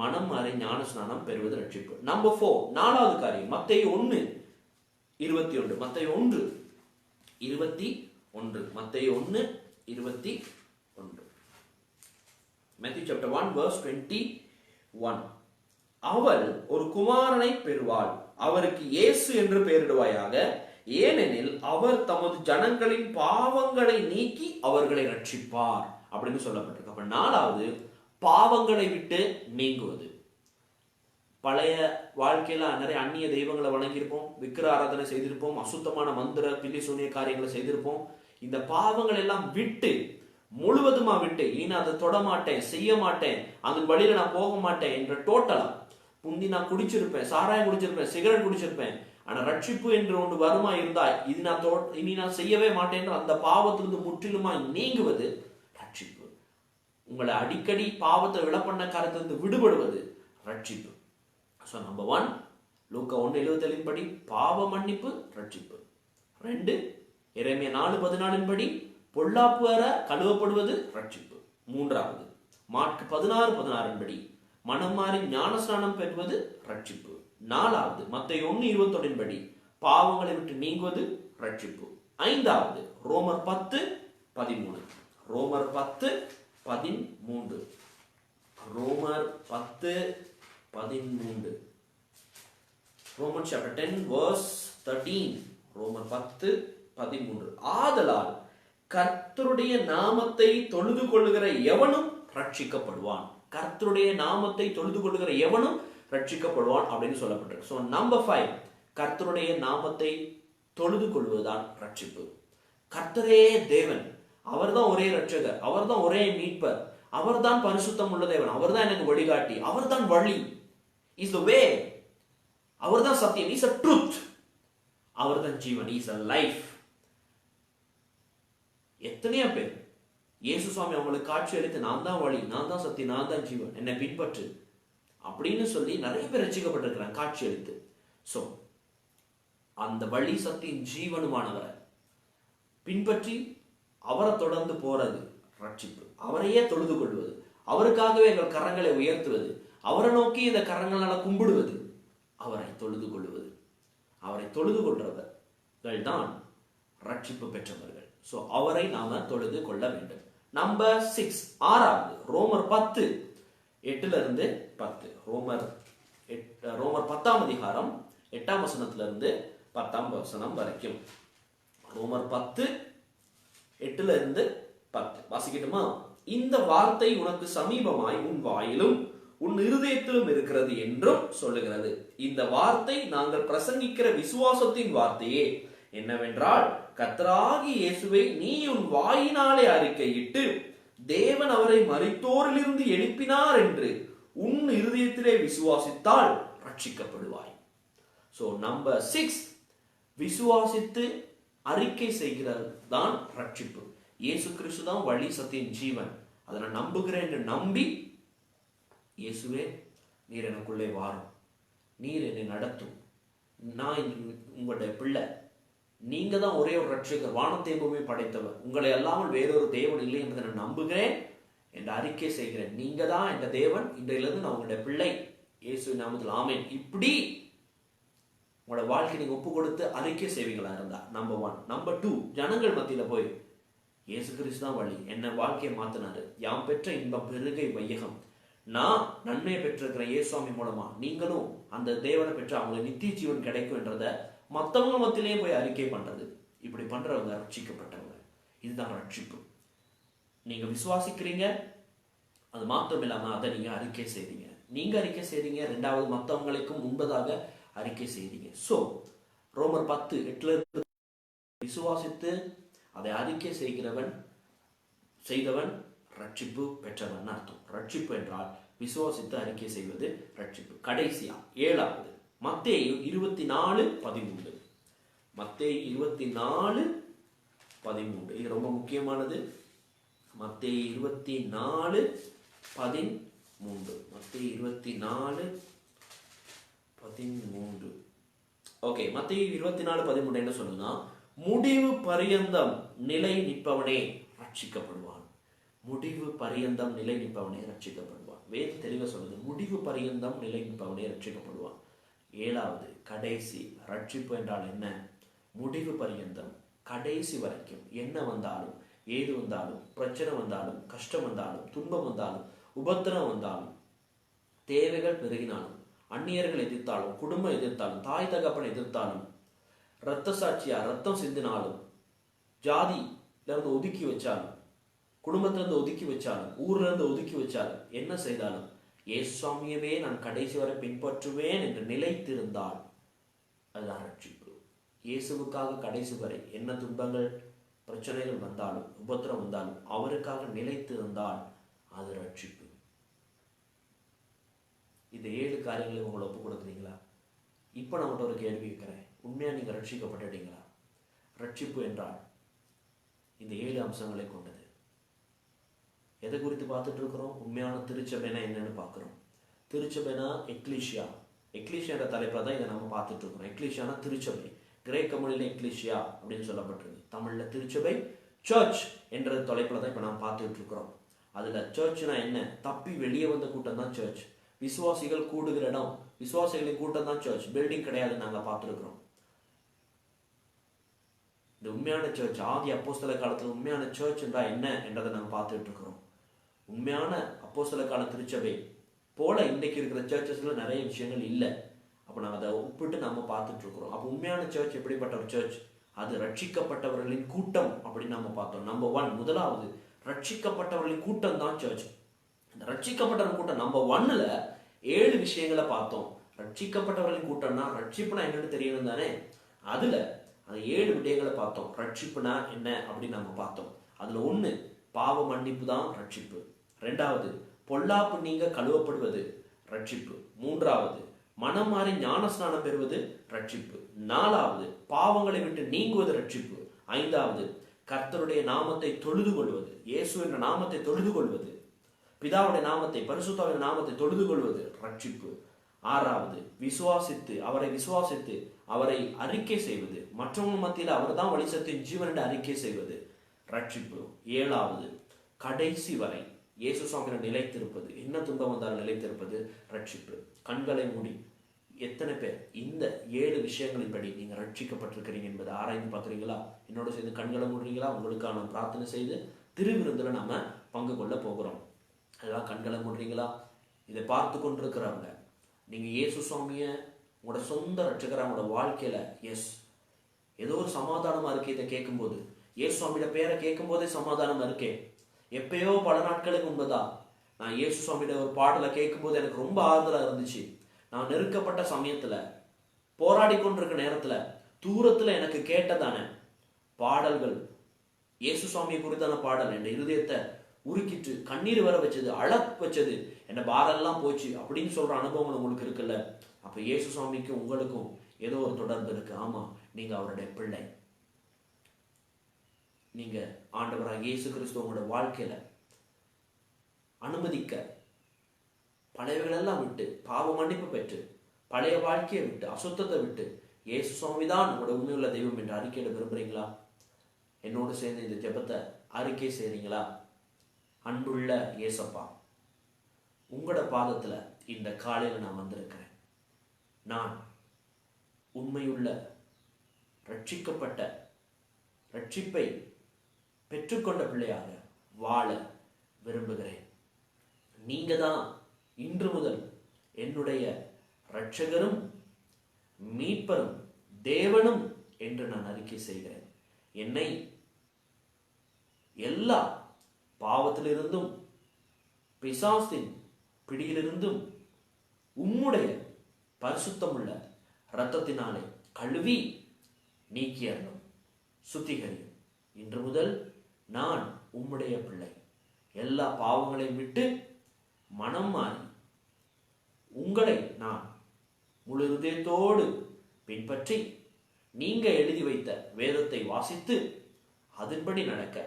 மனம் மாறி ஞானஸ்நானம் பெறுவது ரட்சிப்பு. நம்பர் 4, நாலாவது காரியம் மத்தேயு 1:21. மத்தேயு 1:21. மத்தேயு 1:21. Matthew chapter 1 verse 21. அவள் ஒரு குமாரனை பெறுவாள், அவருக்கு இயேசு என்று பெயரிடுவாயாக, ஏனெனில் அவர் தமது ஜனங்களின் பாவங்களை நீக்கி அவர்களை ரட்சிப்பார் அப்படின்னு சொல்லப்பட்டிருக்கு. அப்ப நாலாவது பாவங்களை விட்டு நீங்குவது. பழைய வாழ்க்கையில நிறைய அந்நிய தெய்வங்களை வணங்கியிருப்போம், விக்கிர ஆராதனை செய்திருப்போம், அசுத்தமான மந்திர பில்லி சூனிய காரியங்களை செய்திருப்போம். இந்த பாவங்கள் எல்லாம் விட்டு, முழுவதுமா விட்டு, இனி அதை தொட மாட்டேன், செய்ய மாட்டேன், அந்த வழியில நான் போக மாட்டேன் என்ற டோட்டலா. முந்தி நான் குடிச்சிருப்பேன், சாராயம் குடிச்சிருப்பேன், சிகரெட் குடிச்சிருப்பேன், ஆனா ரட்சிப்பு என்று ஒன்று வருமா இருந்தா இனி நான் செய்யவே மாட்டேன், அந்த பாவத்திலிருந்து முற்றிலுமா நீங்குவது ரட்சிப்பு. உங்களை அடிக்கடி பாவத்தை விளப்பண்ண காரியத்திலிருந்து விடுபடுவது ரட்சிப்பு. ஸோ நம்பர் 1 லூக்கா 1:77 படி பாவ மன்னிப்பு ரட்சிப்பு. 2 எரேமியா 4:14 படி பொல்லாப்பு வர கழுவப்படுவது ரட்சிப்பு. 3வது மார்க் 16:16 படி மனம் மாறி ஞானஸ்நானம் பெறுவது ரட்சிப்பு. 4வது மத்தேயு 1:21 படி பாவங்களை விட்டு நீங்குவது ரட்சிப்பு. 5வது ரோமர் 10:13. ரோமர் 10:13. ரோமர் 10:13. Romans chapter 10 verse 13. ரோமர் 10:13. ஆதலால் கர்த்தருடைய நாமத்தை தொழுது கொள்ளுகிற எவனும் ரட்சிக்கப்படுவான். கர்த்தருடைய நாமத்தை தொழுது கொள்ளுகிற எவனும் ரட்சிக்கப்படுவான் அப்படின்னு சொல்லப்பட்டிருக்கு. ஸோ நம்பர் 5 கர்த்தருடைய நாமத்தை தொழுது கொள்வதுதான் ரட்சிப்பு. கர்த்தரே தேவன், அவர் தான் ஒரே ரட்சகர், அவர் தான் ஒரே மீட்பர், அவர் தான் பரிசுத்தம் உள்ள தேவன், அவர் தான் எனக்கு வழிகாட்டி, அவர் தான் வழி, இஸ் த வே, அவர் தான் சத்தியம், இஸ் அ ட்ரூத், அவர் தான் ஜீவன், இஸ் அ லைஃப். எத்தனையோ பேர் இயேசு சுவாமி அவங்களுக்கு காட்சி அளித்து நான் தான் வழி, நான் தான் சத்தியம், நான் தான் ஜீவன், என்னை பின்பற்று அப்படின்னு சொல்லி நிறைய பேர் ரட்சிக்கப்பட்டிருக்கிறாங்க காட்சி அளித்து. ஸோ அந்த வழி சத்தியம் ஜீவனுமானவரை பின்பற்றி அவரை தொடர்ந்து போறது ரட்சிப்பு. அவரையே தொழுது கொள்வது, அவருக்காகவே எங்கள் கரங்களை உயர்த்துவது, அவரை நோக்கி இந்த கரங்களால் கும்பிடுவது, அவரை தொழுது கொள்வது. அவரை தொழுது கொள்றவர்கள் தான் ரட்சிப்பு பெற்றவர்கள். ஸோ அவரை நாம தொழுது கொள்ள வேண்டும். நம்பர் 6, ஆறாவது, ரோமர் 10:8-10. ரோமர் 10ஆம் அதிகாரம் 8ஆம் வசனத்திலிருந்து 10ஆம் வசனம் வரைக்கும். ரோமர் 10:8-10 வாசிக்கட்டுமா? இந்த வார்த்தை உனக்கு சமீபமாய் உன் வாயிலும் உன் இருதயத்திலும் இருக்கிறது என்றும் சொல்லுகிறது. இந்த வார்த்தை நாங்கள் பிரசங்கிக்கிற விசுவாசத்தின் வார்த்தையே. என்னவென்றால், கர்த்தராகிய இயேசுவை நீ உன் வாயினாலே அறிக்கையிட்டு தேவன் அவரை மரித்தோரிலிருந்து எழுப்பினார் என்று உன் இருதயத்திலே விசுவாசித்தால் ரட்சிக்கப்படுவாய். சோ நம்பர் 6, விசுவாசித்து அறிக்கை செய்கிறது தான் ரட்சிப்பு. இயேசு கிறிஸ்து தான் வழி சத்தியம் ஜீவன், அதை நான் நம்புகிறேன் என்று நம்பி, இயேசுவே நீர் எனக்குள்ளே வாரும், நீர் என்னை நடத்தும், நான் உங்களுடைய பிள்ளை, நீங்க தான் ஒரே ஒரு ரட்சகர், வானத்தை பூமி படைத்தவர், உங்களை அல்லாமல் வேறொரு தேவன் இல்லை என்பதை நான் நம்புகிறேன் என்று அறிக்கை செய்கிறேன். நீங்க தான் என்ற தேவன், இன்றையிலிருந்து நான் உங்களுடைய பிள்ளை, இயேசு நாமத்தில் ஆமென். இப்படி உங்களோட வாழ்க்கை நீங்க ஒப்பு கொடுத்து அறிக்கை செய்வீங்களா இருந்தா நம்பர் 1. நம்பர் 2, ஜனங்கள் மத்தியில போய் இயேசு கிறிஸ்து தான் வழி, என்ன வாழ்க்கையை மாத்தினாரு, யாம் பெற்ற இன்பம் பெருகை வையகம், நான் நன்மையை பெற்றிருக்கிறேன் இயேசுவாமி மூலமா, நீங்களும் அந்த தேவனை பெற்ற அவங்களுக்கு நித்திய ஜீவன் கிடைக்கும் என்றத மற்றவங்க மத்தியிலேயே போய் அறிக்கை பண்றது. இப்படி பண்றவங்க ரட்சிக்கப்பட்டவங்க. இதுதான் ரட்சிப்பு. நீங்க விசுவாசிக்கிறீங்க, அது மாத்திரம் இல்லாம அதை நீங்க அறிக்கை செய்றீங்க. நீங்க அறிக்கை செய்றீங்க, ரெண்டாவது மற்றவங்களுக்கும் முன்பதாக அறிக்கை செய்றீங்க. சோ ரோமர் 10:8 விசுவாசித்து அதை அறிக்கை செய்தவன் ரட்சிப்பு பெற்றவன் அர்த்தம். ரட்சிப்பு என்றால் விசுவாசித்து அறிக்கை செய்வது ரட்சிப்பு. கடைசியா 7வது, மத்தேயு 24:13. மத்தேயு 24:13 இது ரொம்ப முக்கியமானது. மத்தேயு 24:13. மத்தேயு 24:13. ஓகே, மத்தேயு 24:13 என்ன சொல்லுன்னா, முடிவு பரியந்தம் நிலை நிற்பவனே ரட்சிக்கப்படுவான். முடிவு பரியந்தம் நிலை நிற்பவனே ரட்சிக்கப்படுவான். வேதம் தெளிவாக சொல்லுது, முடிவு பரியந்தம் நிலை நிற்பவனே ரட்சிக்கப்படுவான். 7வது, கடைசி. ரட்சிப்பு என்றால் என்ன? முடிவு பரியந்தம், கடைசி வரைக்கும் என்ன வந்தாலும், ஏது வந்தாலும், பிரச்சனை வந்தாலும், கஷ்டம் வந்தாலும், துன்பம் வந்தாலும், உபத்திரம் வந்தாலும், தேவைகள் பெருகினாலும், அந்நியர்கள் எதிர்த்தாலும், குடும்பம் எதிர்த்தாலும், தாய் தகப்பனை எதிர்த்தாலும், இரத்த சாட்சியா ரத்தம் சிந்தினாலும், ஜாதியில இருந்து ஒதுக்கி வச்சாலும், குடும்பத்துல இருந்து ஒதுக்கி வச்சாலும், ஊர்ல இருந்து ஒதுக்கி வச்சாலும், என்ன செய்தாலும் இயேசுவாமியவே நான் கடைசி வரை பின்பற்றுவேன் என்று நிலைத்திருந்தால் அதுதான் ரட்சிப்பு. இயேசுவுக்காக கடைசி வரை என்ன துன்பங்கள் பிரச்சனைகள் வந்தாலும், உபத்திரம் வந்தாலும் அவருக்காக நிலைத்திருந்தால் அது ரட்சிப்பு. இந்த 7 காரியங்களை உங்களை ஒப்பு கொடுக்குறீங்களா? இப்ப நான் ஒரு கேள்வி கேட்கிறேன், உண்மையா நீங்க ரட்சிக்கப்பட்டுட்டீங்களா? ரட்சிப்பு என்றால் இந்த 7 அம்சங்களை கொண்டது. எதை குறித்து பார்த்துட்டு இருக்கிறோம்? உண்மையான திருச்சபைனா என்னன்னு பார்க்கிறோம். திருச்சபைனா எக்லீஷியா, எக்லீஷியா என்ற தலைப்பில் தான் இதை நம்ம பார்த்துட்டு இருக்கிறோம். எக்லீஷியானா திருச்சபை, கிரேக்க மொழியில எக்லீஷியா அப்படின்னு சொல்லப்பட்டிருக்கு. தமிழ்ல திருச்சபை, சர்ச் என்ற தலைப்பில் தான் இப்ப நாம் பார்த்துட்டு இருக்கிறோம். அதுல சர்ச்னா என்ன? தப்பி வெளியே வந்த கூட்டம் தான் சர்ச். விசுவாசிகள் கூடுகிற இடம், விசுவாசிகளின் கூட்டம் தான் சர்ச், பில்டிங் கிடையாது. நாங்க பார்த்துருக்கிறோம். இந்த உண்மையான சர்ச், ஆதி அப்போஸ்தல காலத்துல உண்மையான சர்ச் என்றா என்ன என்றதை நாங்க பார்த்துட்டு இருக்கிறோம். உண்மையான அப்போஸ்தல கால திருச்சபை போல இன்றைக்கு இருக்கிற சர்ச்சஸ்ல நிறைய விஷயங்கள் இல்லை. அப்ப நாங்க அதை ஒப்பிட்டு நம்ம பார்த்துட்டு இருக்கிறோம். அப்ப உண்மையான சர்ச் எப்படிப்பட்ட ஒரு சர்ச்? அது ரட்சிக்கப்பட்டவர்களின் கூட்டம் அப்படின்னு நம்ம பார்த்தோம். நம்பர் 1, முதலாவது ரட்சிக்கப்பட்டவர்களின் கூட்டம் தான் சர்ச். இந்த ரட்சிக்கப்பட்டவர்கள் கூட்டம் நம்பர் 1ல 7 விஷயங்களை பார்த்தோம். ரட்சிக்கப்பட்டவர்களின் கூட்டம்னா ரட்சிப்புனா என்னன்னு தெரியணும் தானே? அதுல அந்த 7 விடயங்களை பார்த்தோம். ரட்சிப்புனா என்ன அப்படின்னு நம்ம பார்த்தோம். அதுல ஒண்ணு பாவ மன்னிப்பு தான் ரட்சிப்பு. ரெண்டாவது பொல்லாப்பு நீங்க கழுவப்படுவது ரட்சிப்பு. மூன்றாவது மனம் மாறி ஞானஸ்நானம் பெறுவது ரட்சிப்பு. நாலாவது பாவங்களை விட்டு நீங்குவது ரட்சிப்பு. ஐந்தாவது கர்த்தருடைய நாமத்தை தொழுது கொள்வது, இயேசு என்ற நாமத்தை தொழுது கொள்வது, பிதாவுடைய நாமத்தை பரிசுத்தாவின் நாமத்தை தொழுது கொள்வது ரட்சிப்பு. ஆறாவது அவரை விசுவாசித்து அவரை அறிக்கை செய்வது, மற்றவங்க மத்தியில் அவர் தான் வழி சத்தியம் ஜீவன் என்று அறிக்கை செய்வது ரட்சிப்பு. ஏழாவது கடைசி வரை இயேசு சுவாமியிடம் நிலைத்திருப்பது, என்ன துன்பம் வந்தால் நிலைத்திருப்பது ரட்சிப்பு. கண்களை மூடி எத்தனை பேர் இந்த 7 விஷயங்களின்படி நீங்க ரட்சிக்கப்பட்டிருக்கிறீங்க என்பதை ஆராய்ந்து பார்க்குறீங்களா? என்னோட சேர்ந்து கண்களை மூடுறீங்களா? உங்களுக்கான பிரார்த்தனை செய்து திருவிருந்துல நம்ம பங்கு கொள்ள போகிறோம். அதெல்லாம் கண்களை மூடுறீங்களா? இதை பார்த்து கொண்டிருக்கிறவங்க, நீங்க இயேசு சுவாமிய உங்களோட சொந்த ரட்சகரா உங்களோட வாழ்க்கையில ஏதோ ஒரு சமாதானமா இருக்கு. இதை கேட்கும்போது இயேசு சுவாமியோட பேரை கேட்கும் போதே சமாதானமா இருக்கேன். எப்பயோ பல நாட்களுக்கு முன்பதான் நான் இயேசு சுவாமியோட ஒரு பாடலை கேட்கும் போது எனக்கு ரொம்ப ஆறுதலா இருந்துச்சு. நான் நெருக்கப்பட்ட சமயத்துல, போராடி கொண்டிருக்க நேரத்துல, தூரத்துல எனக்கு கேட்டதான பாடல்கள், இயேசு சுவாமியை குறித்தான பாடல் என் இருதயத்தை உருக்கிட்டு கண்ணீர் வர வச்சது, அழ வச்சது, என்ன பாரெல்லாம் போச்சு அப்படின்னு சொல்ற அனுபவங்கள் உங்களுக்கு இருக்குல்ல. அப்ப இயேசு சுவாமிக்கும் உங்களுக்கும் ஏதோ ஒரு தொடர்பு இருக்கு. ஆமா, நீங்க அவருடைய பிள்ளை. நீங்க ஆண்டவராக இயேசு கிறிஸ்து உங்களோட வாழ்க்கையில அனுமதிக்க, பழையவர்களெல்லாம் விட்டு பாவ மன்னிப்பு பெற்று பழைய வாழ்க்கையை விட்டு அசுத்தத்தை விட்டு இயேசு சுவாமிதான் உங்களோட உண்மையுள்ள தெய்வம் என்று அறிக்கையிட விரும்புறீங்களா? என்னோடு சேர்ந்து இந்த ஜெபத்தை அறிக்கை செய்றீங்களா? அன்புள்ள இயேசப்பா, உங்களோட பாதத்துல இந்த காலையில நான் வந்திருக்கிறேன். நான் உண்மையுள்ள ரட்சிக்கப்பட்ட, ரட்சிப்பை பெற்றுக்கொண்ட பிள்ளையாக வாழ விரும்புகிறேன். நீங்க தான் இன்று முதல் என்னுடைய இரட்சகரும் மீட்பரும் தேவனும் என்று நான் அறிக்கை செய்கிறேன். என்னை எல்லா பாவத்திலிருந்தும் பிசாசின் பிடியிலிருந்தும் உம்முடைய பரிசுத்தமுள்ள இரத்தத்தினாலே கழுவி நீக்கியறணும், சுத்திகரியும். இன்று முதல் நான் உம்முடைய பிள்ளை. எல்லா பாவங்களையும் விட்டு மனம் மாறி உங்களை நான் முழு இதயத்தோடு பின்பற்றி நீங்க எழுதி வைத்த வேதத்தை வாசித்து அதன்படி நடக்க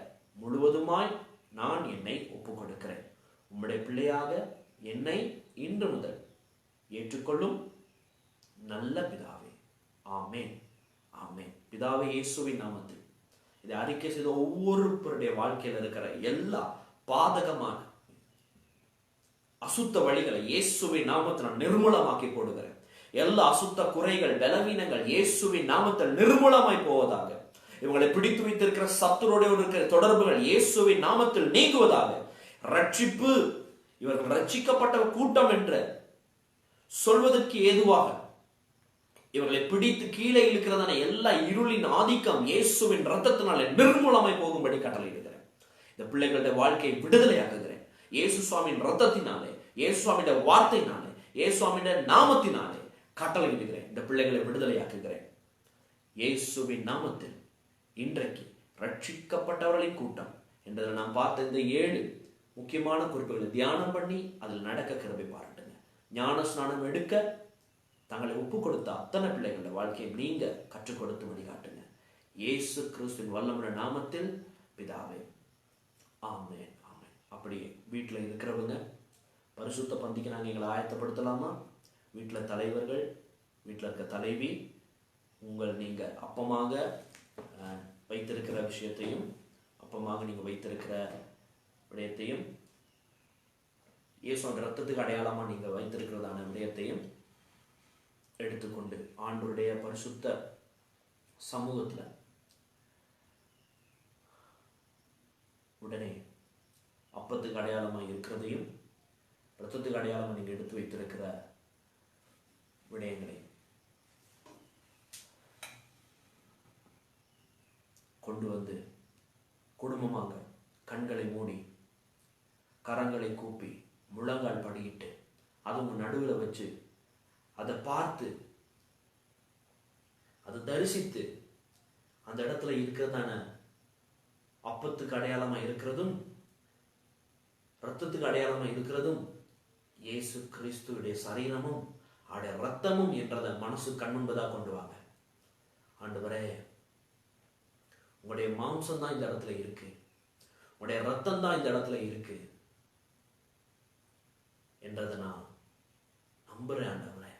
முழுவதுமாய் நான் என்னை ஒப்புக் கொடுக்கிறேன். உம்முடைய பிள்ளையாக என்னை இன்று முதல் ஏற்றுக்கொள்ளும் நல்ல பிதாவே. ஆமேன், ஆமேன். பிதாவே, இயேசுவின் நாமத்தில் இதை அறிக்கை செய்த ஒவ்வொருவருடைய வாழ்க்கையில் இருக்கிற எல்லா பாதகமான அசுத்த வழிகளை இயேசுவின் நாமத்தில் நான் நிர்மூலமாக்கி போடுகிறேன். எல்லா அசுத்த குறைகள், பலவீனங்கள் இயேசுவின் நாமத்தில் நிர்மூலமாய் போவதாக. இவங்களை பிடித்து வைத்திருக்கிற சத்துரோடு இருக்கிற தொடர்புகள் இயேசுவின் நாமத்தில் நீங்குவதாக. ரட்சிப்பு, இவர்கள் ரட்சிக்கப்பட்ட கூட்டம் என்று சொல்வதற்கு ஏதுவாக இவர்களை பிடித்து கீழே இழுக்கிறதான எல்லா இருளின் ஆதிக்கம் இயேசுவின் ரத்தத்தினாலே நிர்மூலமாய் போகும்படி கட்டளையிடுகிறேன். இந்த பிள்ளைகளுடைய வாழ்க்கையை விடுதலையாக்குகிறேன். இயேசு சுவாமியின் ரத்தத்தினாலே, இயேசு சுவாமியுடைய வார்த்தையினாலே, இயேசு சுவாமியுடைய நாமத்தினாலே கட்டளையிடுகிறேன். இந்த பிள்ளைகளை விடுதலையாக்குகிறேன். இயேசுவின் நாமத்தில் இன்றைக்கு ரட்சிக்கப்பட்டவர்களின் கூட்டம் என்றதில் நாம் பார்த்த இந்த 7 முக்கியமான குறிப்புகளை தியானம் பண்ணி அதில் நடக்க கிருபை பாராட்டுங்க. ஞான ஸ்நானம் எடுக்க தங்களை ஒப்பு கொடுத்த அத்தனை பிள்ளைகளோட வாழ்க்கையை நீங்க கற்றுக் கொடுத்து வழிகாட்டுங்க. இயேசு கிறிஸ்துவின் வல்லமுள்ள நாமத்தில் பிதாவே, ஆமென், ஆமென். அப்படியே வீட்டில் இருக்கிறவங்க பரிசுத்த பந்திக்கு நாங்கள் எங்களை ஆயத்தப்படுத்தலாமா? வீட்டில் தலைவர்கள், வீட்டில் இருக்க தலைவி, நீங்க அப்பமாக வைத்திருக்கிற விஷயத்தையும், அப்பமாக நீங்க வைத்திருக்கிற விடயத்தையும், இயேசுவின் ரத்தத்துக்கு அடையாளமா நீங்க வைத்திருக்கிறதான விடயத்தையும் எடுத்துக்கொண்டு ஆண்டவருடைய பரிசுத்த சமூகத்துல உடனே அப்பத்துக்கு அடையாளமா இருக்கிறதையும் ரத்தத்துக்கு அடையாளமா நீங்க எடுத்து வைத்திருக்கிற விடயங்களை கொண்டு வந்து குடும்பமாக கண்களை மூடி கரங்களை கூப்பி முழங்கால் படியிட்டு அது உங்க நடுவில் வச்சு அதை பார்த்து அதை தரிசித்து அந்த இடத்துல இருக்கிறதான அப்பத்துக்கு அடையாளமா இருக்கிறதும் இரத்தத்துக்கு அடையாளமா இருக்கிறதும் இயேசு கிறிஸ்துவுடைய சரீரமும் அவருடைய ரத்தமும் என்றதை மனசு கண்முன்பதா கொண்டு வாங்க. ஆண்டவரே, உங்களுடைய மாம்சம் தான் இந்த இடத்துல இருக்கு, உங்களுடைய ரத்தம் தான் இந்த இடத்துல இருக்கு என்றதை நான் நம்புறேன். ஆண்டவரே,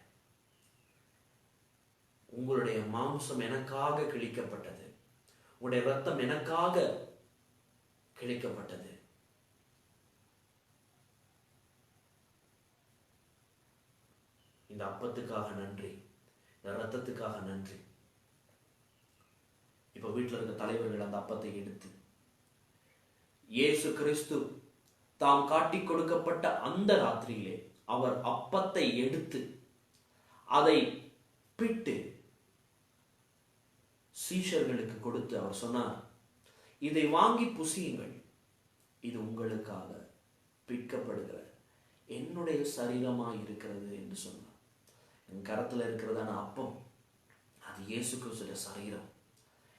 உங்களுடைய மாம்சம் எனக்காக கிழிக்கப்பட்டது, உங்களுடைய ரத்தம் எனக்காக கிழிக்கப்பட்டது. இந்த அப்பத்துக்காக நன்றி, இந்த ரத்தத்துக்காக நன்றி. இப்ப வீட்டில் இருக்க தலைவர்கள் அந்த அப்பத்தை எடுத்து இயேசு கிறிஸ்து தாம் காட்டிக் கொடுக்கப்பட்ட அந்த ராத்திரியிலே அவர் அப்பத்தை எடுத்து அதை பிட்டு சீஷர்களுக்கு கொடுத்து அவர் சொன்னார், இதை வாங்கி புசியுங்கள், இது உங்களுக்காக பிற்கப்படுகிற என்னுடைய சரீரமாய் இருக்கிறது என்று சொன்னார். என் கரத்தில் இருக்கிறதான அப்பம் அது இயேசு கிறிஸ்துடைய சரீரம்.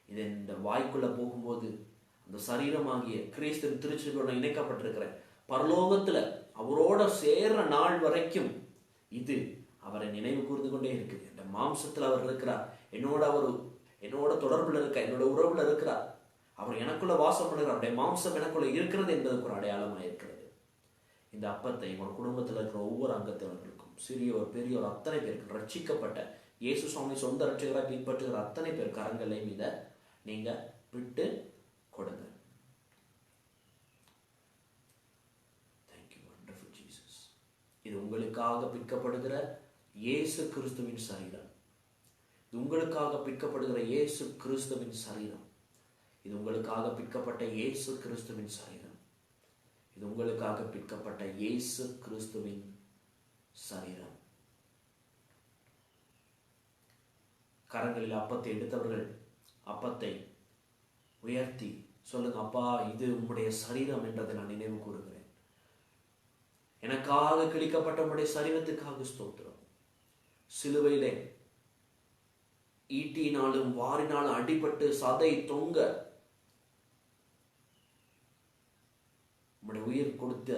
இது இந்த வாய்க்குள்ள போகும்போது அந்த சரீரமாகிய கிறிஸ்துவின் திருச்சபையோட இணைக்கப்பட்டிருக்கிற பரலோகத்துல அவரோட சேர்ற நாள் வரைக்கும் இது அவரை நினைவு கூர்ந்து கொண்டே இருக்குது. இந்த மாம்சத்துல அவர் இருக்கிறார், என்னோட தொடர்புல இருக்க, என்னோட உறவுல இருக்கிறார், அவர் எனக்குள்ள வாசம் பண்ணுகிறார், அவருடைய மாம்சம் எனக்குள்ள இருக்கிறது என்பதற்கு ஒரு அடையாளமாக இருக்கிறது. இந்த அப்பத்தை உங்கள் குடும்பத்தில் இருக்கிற ஒவ்வொரு அங்கத்தினர்களுக்கும், சிறியோர் பெரியோர் அத்தனை பேருக்கு, ரட்சிக்கப்பட்ட இயேசு சுவாமி சொந்த ரட்சகராக பின்பற்றுகிற அத்தனை பேர் கரங்களை மீத நீங்க விட்டு கொடுங்க. Thank you, wonderful Jesus. இது உங்களுக்காக பிற்கப்படுகிற இயேசு கிறிஸ்துவின் சரீரம். இது உங்களுக்காக பிற்கப்படுகிற இயேசு கிறிஸ்துவின் சரீரம். இது உங்களுக்காக பிற்கப்பட்ட இயேசு கிறிஸ்துவின் சரீரம். இது உங்களுக்காக பிற்கப்பட்ட இயேசு கிறிஸ்துவின் சரீரம். கரங்களில் அப்பத்தை எடுத்தவர்கள் அப்பத்தை உயர்த்தி சொல்லுங்க, அப்பா இது உம்முடைய சரீரம் என்றதை நான் நினைவு கூறுகிறேன். எனக்காக கிழிக்கப்பட்ட உம்முடைய சரீரத்துக்காக ஸ்தோத்திரம். சிலுவையிலே ஈட்டினாலும் வாரினாலும் அடிபட்டு சதை தொங்க உம்முடைய உயிர் கொடுத்த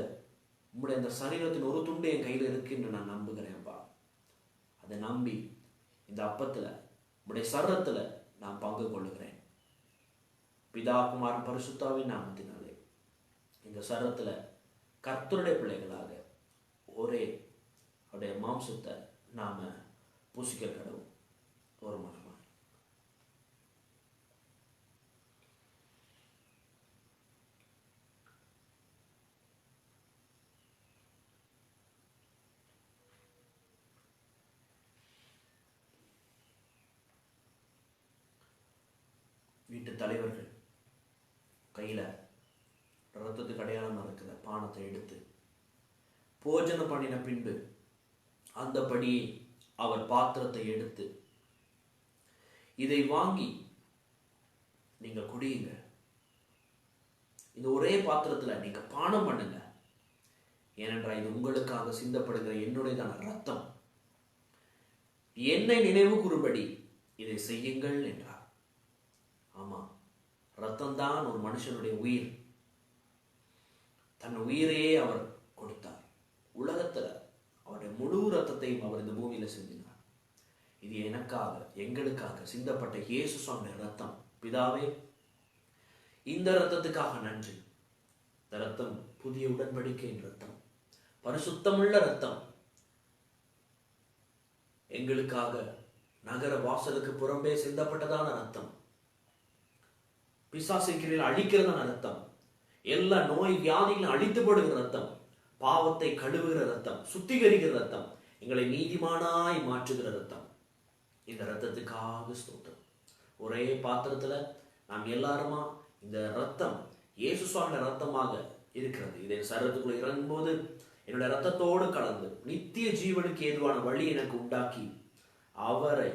உம்முடைய அந்த சரீரத்தின் ஒரு துண்டு என் கையில் இருக்கு என்று நான் நம்புகிறேன்ப்பா. அதை நம்பி இந்த அப்பத்துல உம்முடைய சரீரத்துல நான் பங்கு கொள்ளுகிறேன். பிதா குமாரன் பரிசுத்தாவின் நாமத்தினாலே இந்த சரீரத்துல கர்த்தருடைய பிள்ளைகளாக ஒரே அவருடைய மாம்சத்தை நாம பூசிக்க கடவுள். ஒரு மனமா வீட்டு தலைவர்கள் கையில ரத்தத்துக்கு அடையாளம் இருக்கிற பானத்தை எடுத்து போஜனம் பண்ணின பின்பு அந்தபடி அவர் பாத்திரத்தை எடுத்து இதை வாங்கி நீங்க குடியுங்க, இந்த ஒரே பாத்திரத்துல நீங்க பானம் பண்ணுங்க, ஏனென்றால் இது உங்களுக்காக சிந்தப்படுகிற என்னுடையதான ரத்தம், என்னை நினைவு கூறும்படி இதை செய்யுங்கள் என்றார். ஆமா, ரத்தம் தான் ஒரு மனுஷனுடைய உயிர். தன் உயிரையே அவர் கொடுத்தார். உலகத்துல அவருடைய முழு ரத்தத்தையும் அவர் இந்த பூமியில சிந்தினார். இது எனக்காக எங்களுக்காக சிந்தப்பட்ட இயேசு சுவாமியுடைய ரத்தம். பிதாவே, இந்த ரத்தத்துக்காக நன்றி. இந்த ரத்தம் புதிய உடன்படிக்கையின் ரத்தம், பரிசுத்தமுள்ள ரத்தம். எங்களுக்காக நகர வாசலுக்கு புறம்பே சிந்தப்பட்டதான ரத்தம், பிசாசின் கீழில் அழிக்கிறதான ரத்தம், எல்லா நோய் வியாதிகளும் அழித்து போடுகிற ரத்தம், பாவத்தை கழுவுகிற ரத்தம், சுத்திகரிக்கிற ரத்தம், எங்களை நீதிமானாய் மாற்றுகிற ரத்தம். இந்த ரத்தத்துக்காக ஸ்தோத்திரம். ஒரே பாத்திரத்துல நாம் எல்லாருமா இந்த ரத்தம் இயேசு சுவாமியோட ரத்தமாக இருக்கிறது. இதை சரீரத்துக்குள்ள இறங்கும் போது என்னுடைய ரத்தத்தோடு கலந்து நித்திய ஜீவனுக்கு ஏதுவான வழி எனக்கு உண்டாக்கி அவரை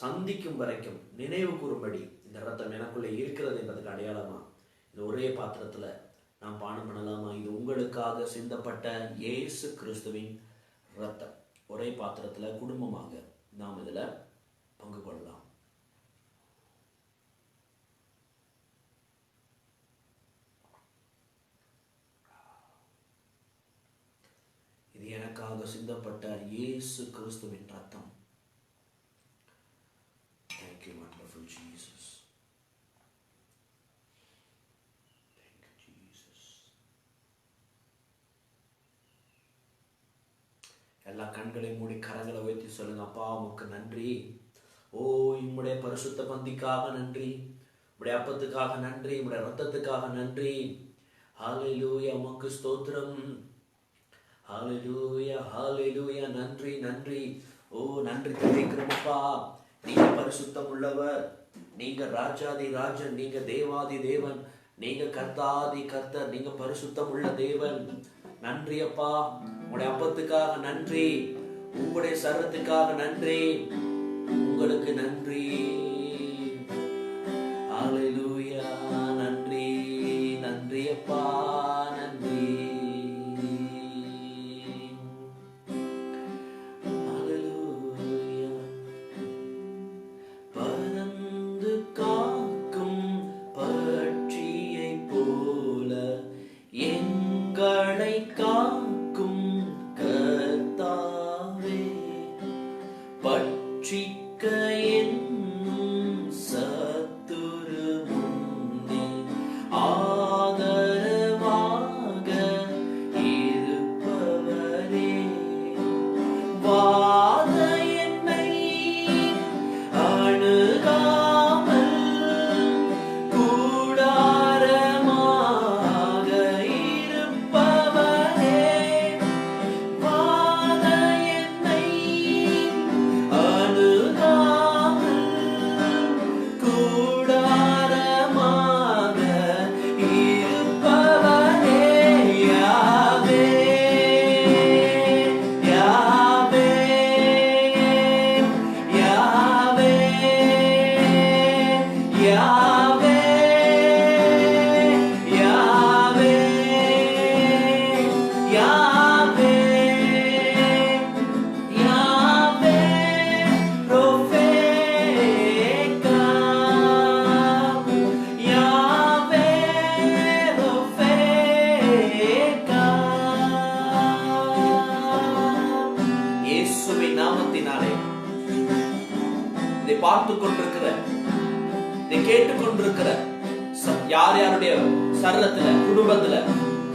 சந்திக்கும் வரைக்கும் நினைவு கூறும்படி இந்த ரத்தம் எனக்குள்ளே இருக்கிறது என்பதற்கு அடையாளமா இது ஒரே பாத்திரத்துல நாம் பானம் பண்ணலாமா? இது உங்களுக்காக சிந்தப்பட்ட இயேசு கிறிஸ்துவின் ரத்தம். ஒரே பாத்திரத்துல குடும்பமாக நாம் இதுல பங்கு கொள்ளலாம். நமக்காக சிந்தப்பட்ட இயேசு கிறிஸ்துவின் ரத்தம். Thank you, wonderful Jesus. Thank you, Jesus. எல்லா கண்களையும் மூடி கரங்களை உயர்த்தி சொல்லுங்க, அப்பா உமக்கு நன்றி. ஓ, உம்முடைய பரிசுத்த பந்திக்காக நன்றி, உம்முடைய அப்பத்துக்காக நன்றி, உம்முடைய ரத்தத்துக்காக நன்றி. ஹல்லேலூயா, உமக்கு ஸ்தோத்திரம். ஹல்லேலூயா, ஹல்லேலூயா. நன்றி, நன்றி. ஓ, நன்றி தெரிவிக்கிறோம்ப்பா. நீங்க பரிசுத்தம் உள்ளவர், நீங்க ராஜாதி ராஜன், நீங்க தேவாதி தேவன், நீங்க கர்த்தாதி கர்த்தர், நீங்க பரிசுத்தம் உள்ள தேவன். நன்றி அப்பா, உங்களுடைய அப்பத்துக்காக நன்றி, உங்களுடைய சரத்துக்காக நன்றி, உங்களுக்கு நன்றி. ஹல்லேலூயா, நன்றி, நன்றி அப்பா, நன்றி. ஹல்லேலூயா. பறந்து காக்கும் பட்சியை போல எங்களை காக்கும் கர்த்தாவே, பட்சிக்க என்னும் சத்துரு முன்னே ஆதரவாக இருப்பவரே, வாத என்னை அணுகாமல் கூடாரமாக இருப்பவரே, வாத என்னை அணுகாமல் கூடாரமாக இருப்பவரே, யாவே, யாவே, யாவே, யாவே, யாவே, யாவே, யாவே, ரோஃபேகா, யாவே, ரோஃபேகா. இயேசுவின் நாமத்தினாலே இதை பார்த்துக் கொண்டிருக்கிற, இதை கேட்டுக் கொண்டிருக்கிற யார் யாருடைய சரீரத்துல, குடும்பத்துல,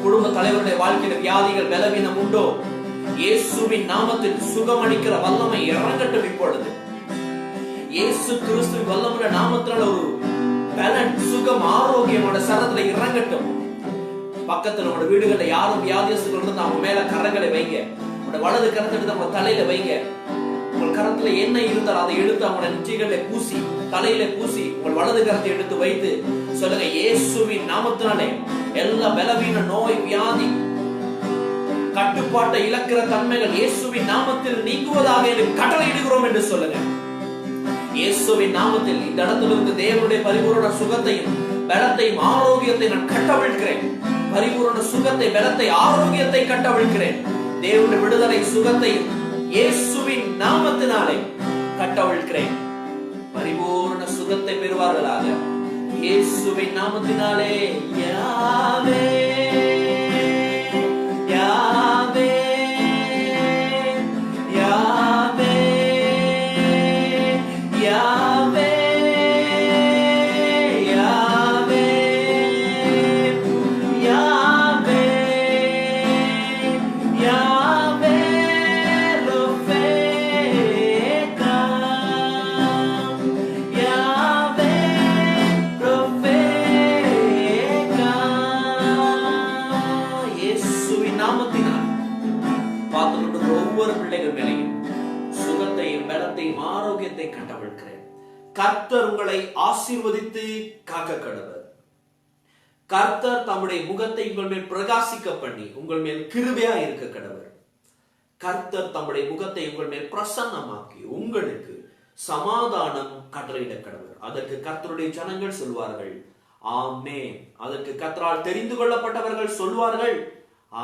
குடும்ப தலைவருடைய வாழ்க்கையில வியாதிகள் பலவீனம் உண்டோ, இயேசுவின் நாமத்தில் சுகமளிக்கிற வல்லமை இறங்கட்டும் இப்பொழுது. இயேசு கிறிஸ்துவின் வல்லமுள்ள நாமத்தினால ஒரு பலன், சுகம், ஆரோக்கியமோட சரீரத்துல இறங்கட்டும். பக்கத்துல உங்களோட வீடுகள்ல யாரும் வியாதியஸ்தர்கள் இருந்தா அவங்க மேல கரங்களை வைங்க. உங்களோட வலது கரத்தை எடுத்து அவங்க தலையில வைங்க. உங்கள் கரத்துல என்ன இருந்தாலும் அதை எடுத்து அவங்களோட நெற்றிகளை பூசி, தலையில பூசி, உங்கள் வலது கரத்தை எடுத்து வைத்து சொல்லுங்க, இயேசுவின் நாமத்தினாலே எல்லா பலவீன, நோய், வியாதி, கட்டுப்பாட்டை இழக்கிற தன்மைகள் இயேசுவின் நாமத்தில் நீங்குவதாக எனக்கு கட்டளையிடுகிறோம் என்று சொல்லுங்க. இயேசுவின் நாமத்தில் இந்த இடத்திலிருந்து தேவனுடைய பரிபூரண சுகத்தையும் பலத்தையும் ஆரோக்கியத்தை நான் கட்டவிழ்கிறேன். பரிபூரண சுகத்தை, பலத்தை, ஆரோக்கியத்தை கட்டவிழ்கிறேன். தேவனுடைய விடுதலை சுகத்தையும் இயேசுவின் நாமத்தினாலே கட்டவிழ்கிறேன். பரிபூரண சுகத்தை பெறுவார்களாக இயேசுவின் நாமத்தினாலே. யாவே, யாவே, யாவே, யாவே, யாவே, யாவே, யாவே, ரோஃபேகா, யாவே, ரோஃபேகா. இயேசுவின் நாமத்தினால் பார்த்துக்கொண்டு ஒவ்வொரு பிள்ளைகள் மேலையும் சுகத்தையும் பலத்தையும் ஆரோக்கியத்தை கட்டவிழ்கிறேன். கர்த்தர் உங்களை ஆசீர்வதித்து காக்க கடவர். கர்த்தர் தம்முடைய முகத்தை உங்கள் மேல் பிரகாசிக்க பண்ணி உங்கள் மேல் கிருபையா இருக்க கடவர். கர்த்தர் தம்முடைய முகத்தை உங்கள் மேல் பிரசன்னமாக்கி உங்களுக்கு சமாதானம் கட்டளையிட கடவர். அதற்கு கர்த்தருடைய ஜனங்கள் சொல்வார்கள், ஆமென். அதற்கு கர்த்தரால் தெரிந்து கொள்ளப்பட்டவர்கள் சொல்வார்கள்,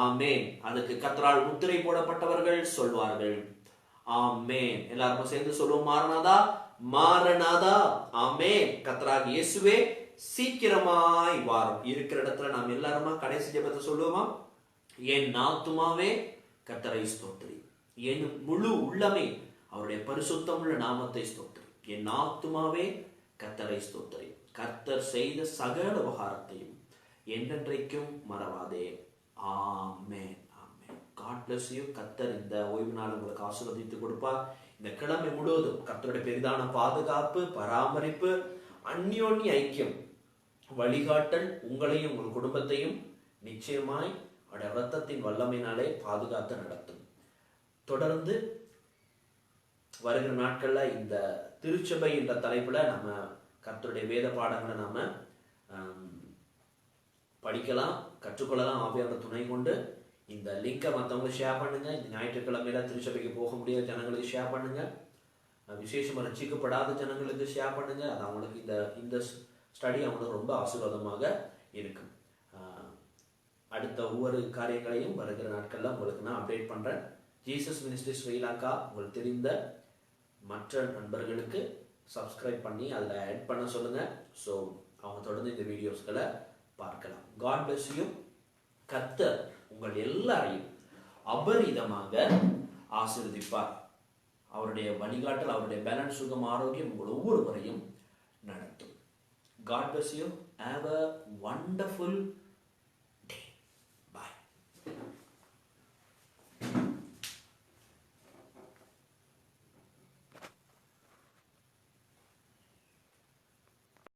ஆமென். அதற்கு கர்த்தரால் முத்திரை போடப்பட்டவர்கள் சொல்வார்கள், ஆமென். எல்லாரும் சேர்ந்து சொல்லுவோம், மாரநாதா, மாரநாதா, ஆமென். கர்த்தராகிய இயேசுவே சீக்கிரமாய் வாரும். இருக்கிற இடத்துல நாம் எல்லாருமா கடைசி ஜெபத்தை சொல்லுவோமா? என் ஆத்துமாவே கர்த்தரை ஸ்தோத்திரி. என் முழு உள்ளமே அவருடைய பரிசுத்தமுள்ள நாமத்தை ஸ்தோத்திரி. என் ஆத்துமாவே கர்த்தரை ஸ்தோத்திரி. கர்த்தர் செய்த சகல உபகாரத்தையும் என்றென்றைக்கும் மறவாதே. ஆமென். ஆமென். God bless you. கர்த்தர் இந்த ஓய்வு நாள் உங்களுக்கு ஆசீர்வதித்து கொடுப்பார். இந்த கிழமை முழுவதும் கர்த்தருடைய பெரிதான பாதுகாப்பு, பராமரிப்பு, அந்யோன்ய ஐக்கியம், வழிகாட்டல் உங்களையும் உங்கள் குடும்பத்தையும் நிச்சயமாய் அவருடைய இரத்தத்தின் வல்லமையினாலே பாதுகாத்து நடத்தும். தொடர்ந்து வருகிற நாட்கள்ல இந்த திருச்சபை என்ற தலைப்புல நம்ம கர்த்தருடைய வேத பாடங்களை நாம படிக்கலாம், கற்றுக்கொள்ளலாம். ஆவியானவர் துணை கொண்டு இந்த லிங்கை மற்றவங்களுக்கு ஷேர் பண்ணுங்க. இந்த ஞாயிற்றுக்கிழமையில திருச்சபைக்கு போக முடியாத ஜனங்களுக்கு ஷேர் பண்ணுங்க. விசேஷமா ரட்சிக்கப்படாத ஜனங்களுக்கு ஷேர் பண்ணுங்க. அது அவங்களுக்கு இந்த ஸ்டடி அவங்களுக்கு ரொம்ப ஆசீர்வாதமாக இருக்கும். அடுத்த ஒவ்வொரு காரியங்களையும் வருகிற நாட்கள்ல உங்களுக்கு நான் அப்டேட் பண்றேன். ஜீசஸ் மினிஸ்ட்ரி ஸ்ரீலங்கா உங்களுக்கு தெரிந்த மற்ற நண்பர்களுக்கு சப்ஸ்கிரைப் பண்ணி அதில் ஆட் பண்ண சொல்லுங்க. ஸோ அவங்க தொடர்ந்து இந்த வீடியோஸ்களை பார்க்கலாம். God bless you. கர்த்தர் உங்கள் எல்லாரையும் அபரிதமாக ஆசீர்வதிப்பார். அவருடைய வழிகாட்டல், அவருடைய பேலன்ஸ், சுகம், ஆரோக்கியம் உங்கள் ஒவ்வொருவரையும் நடத்தும். God bless you. Have a wonderful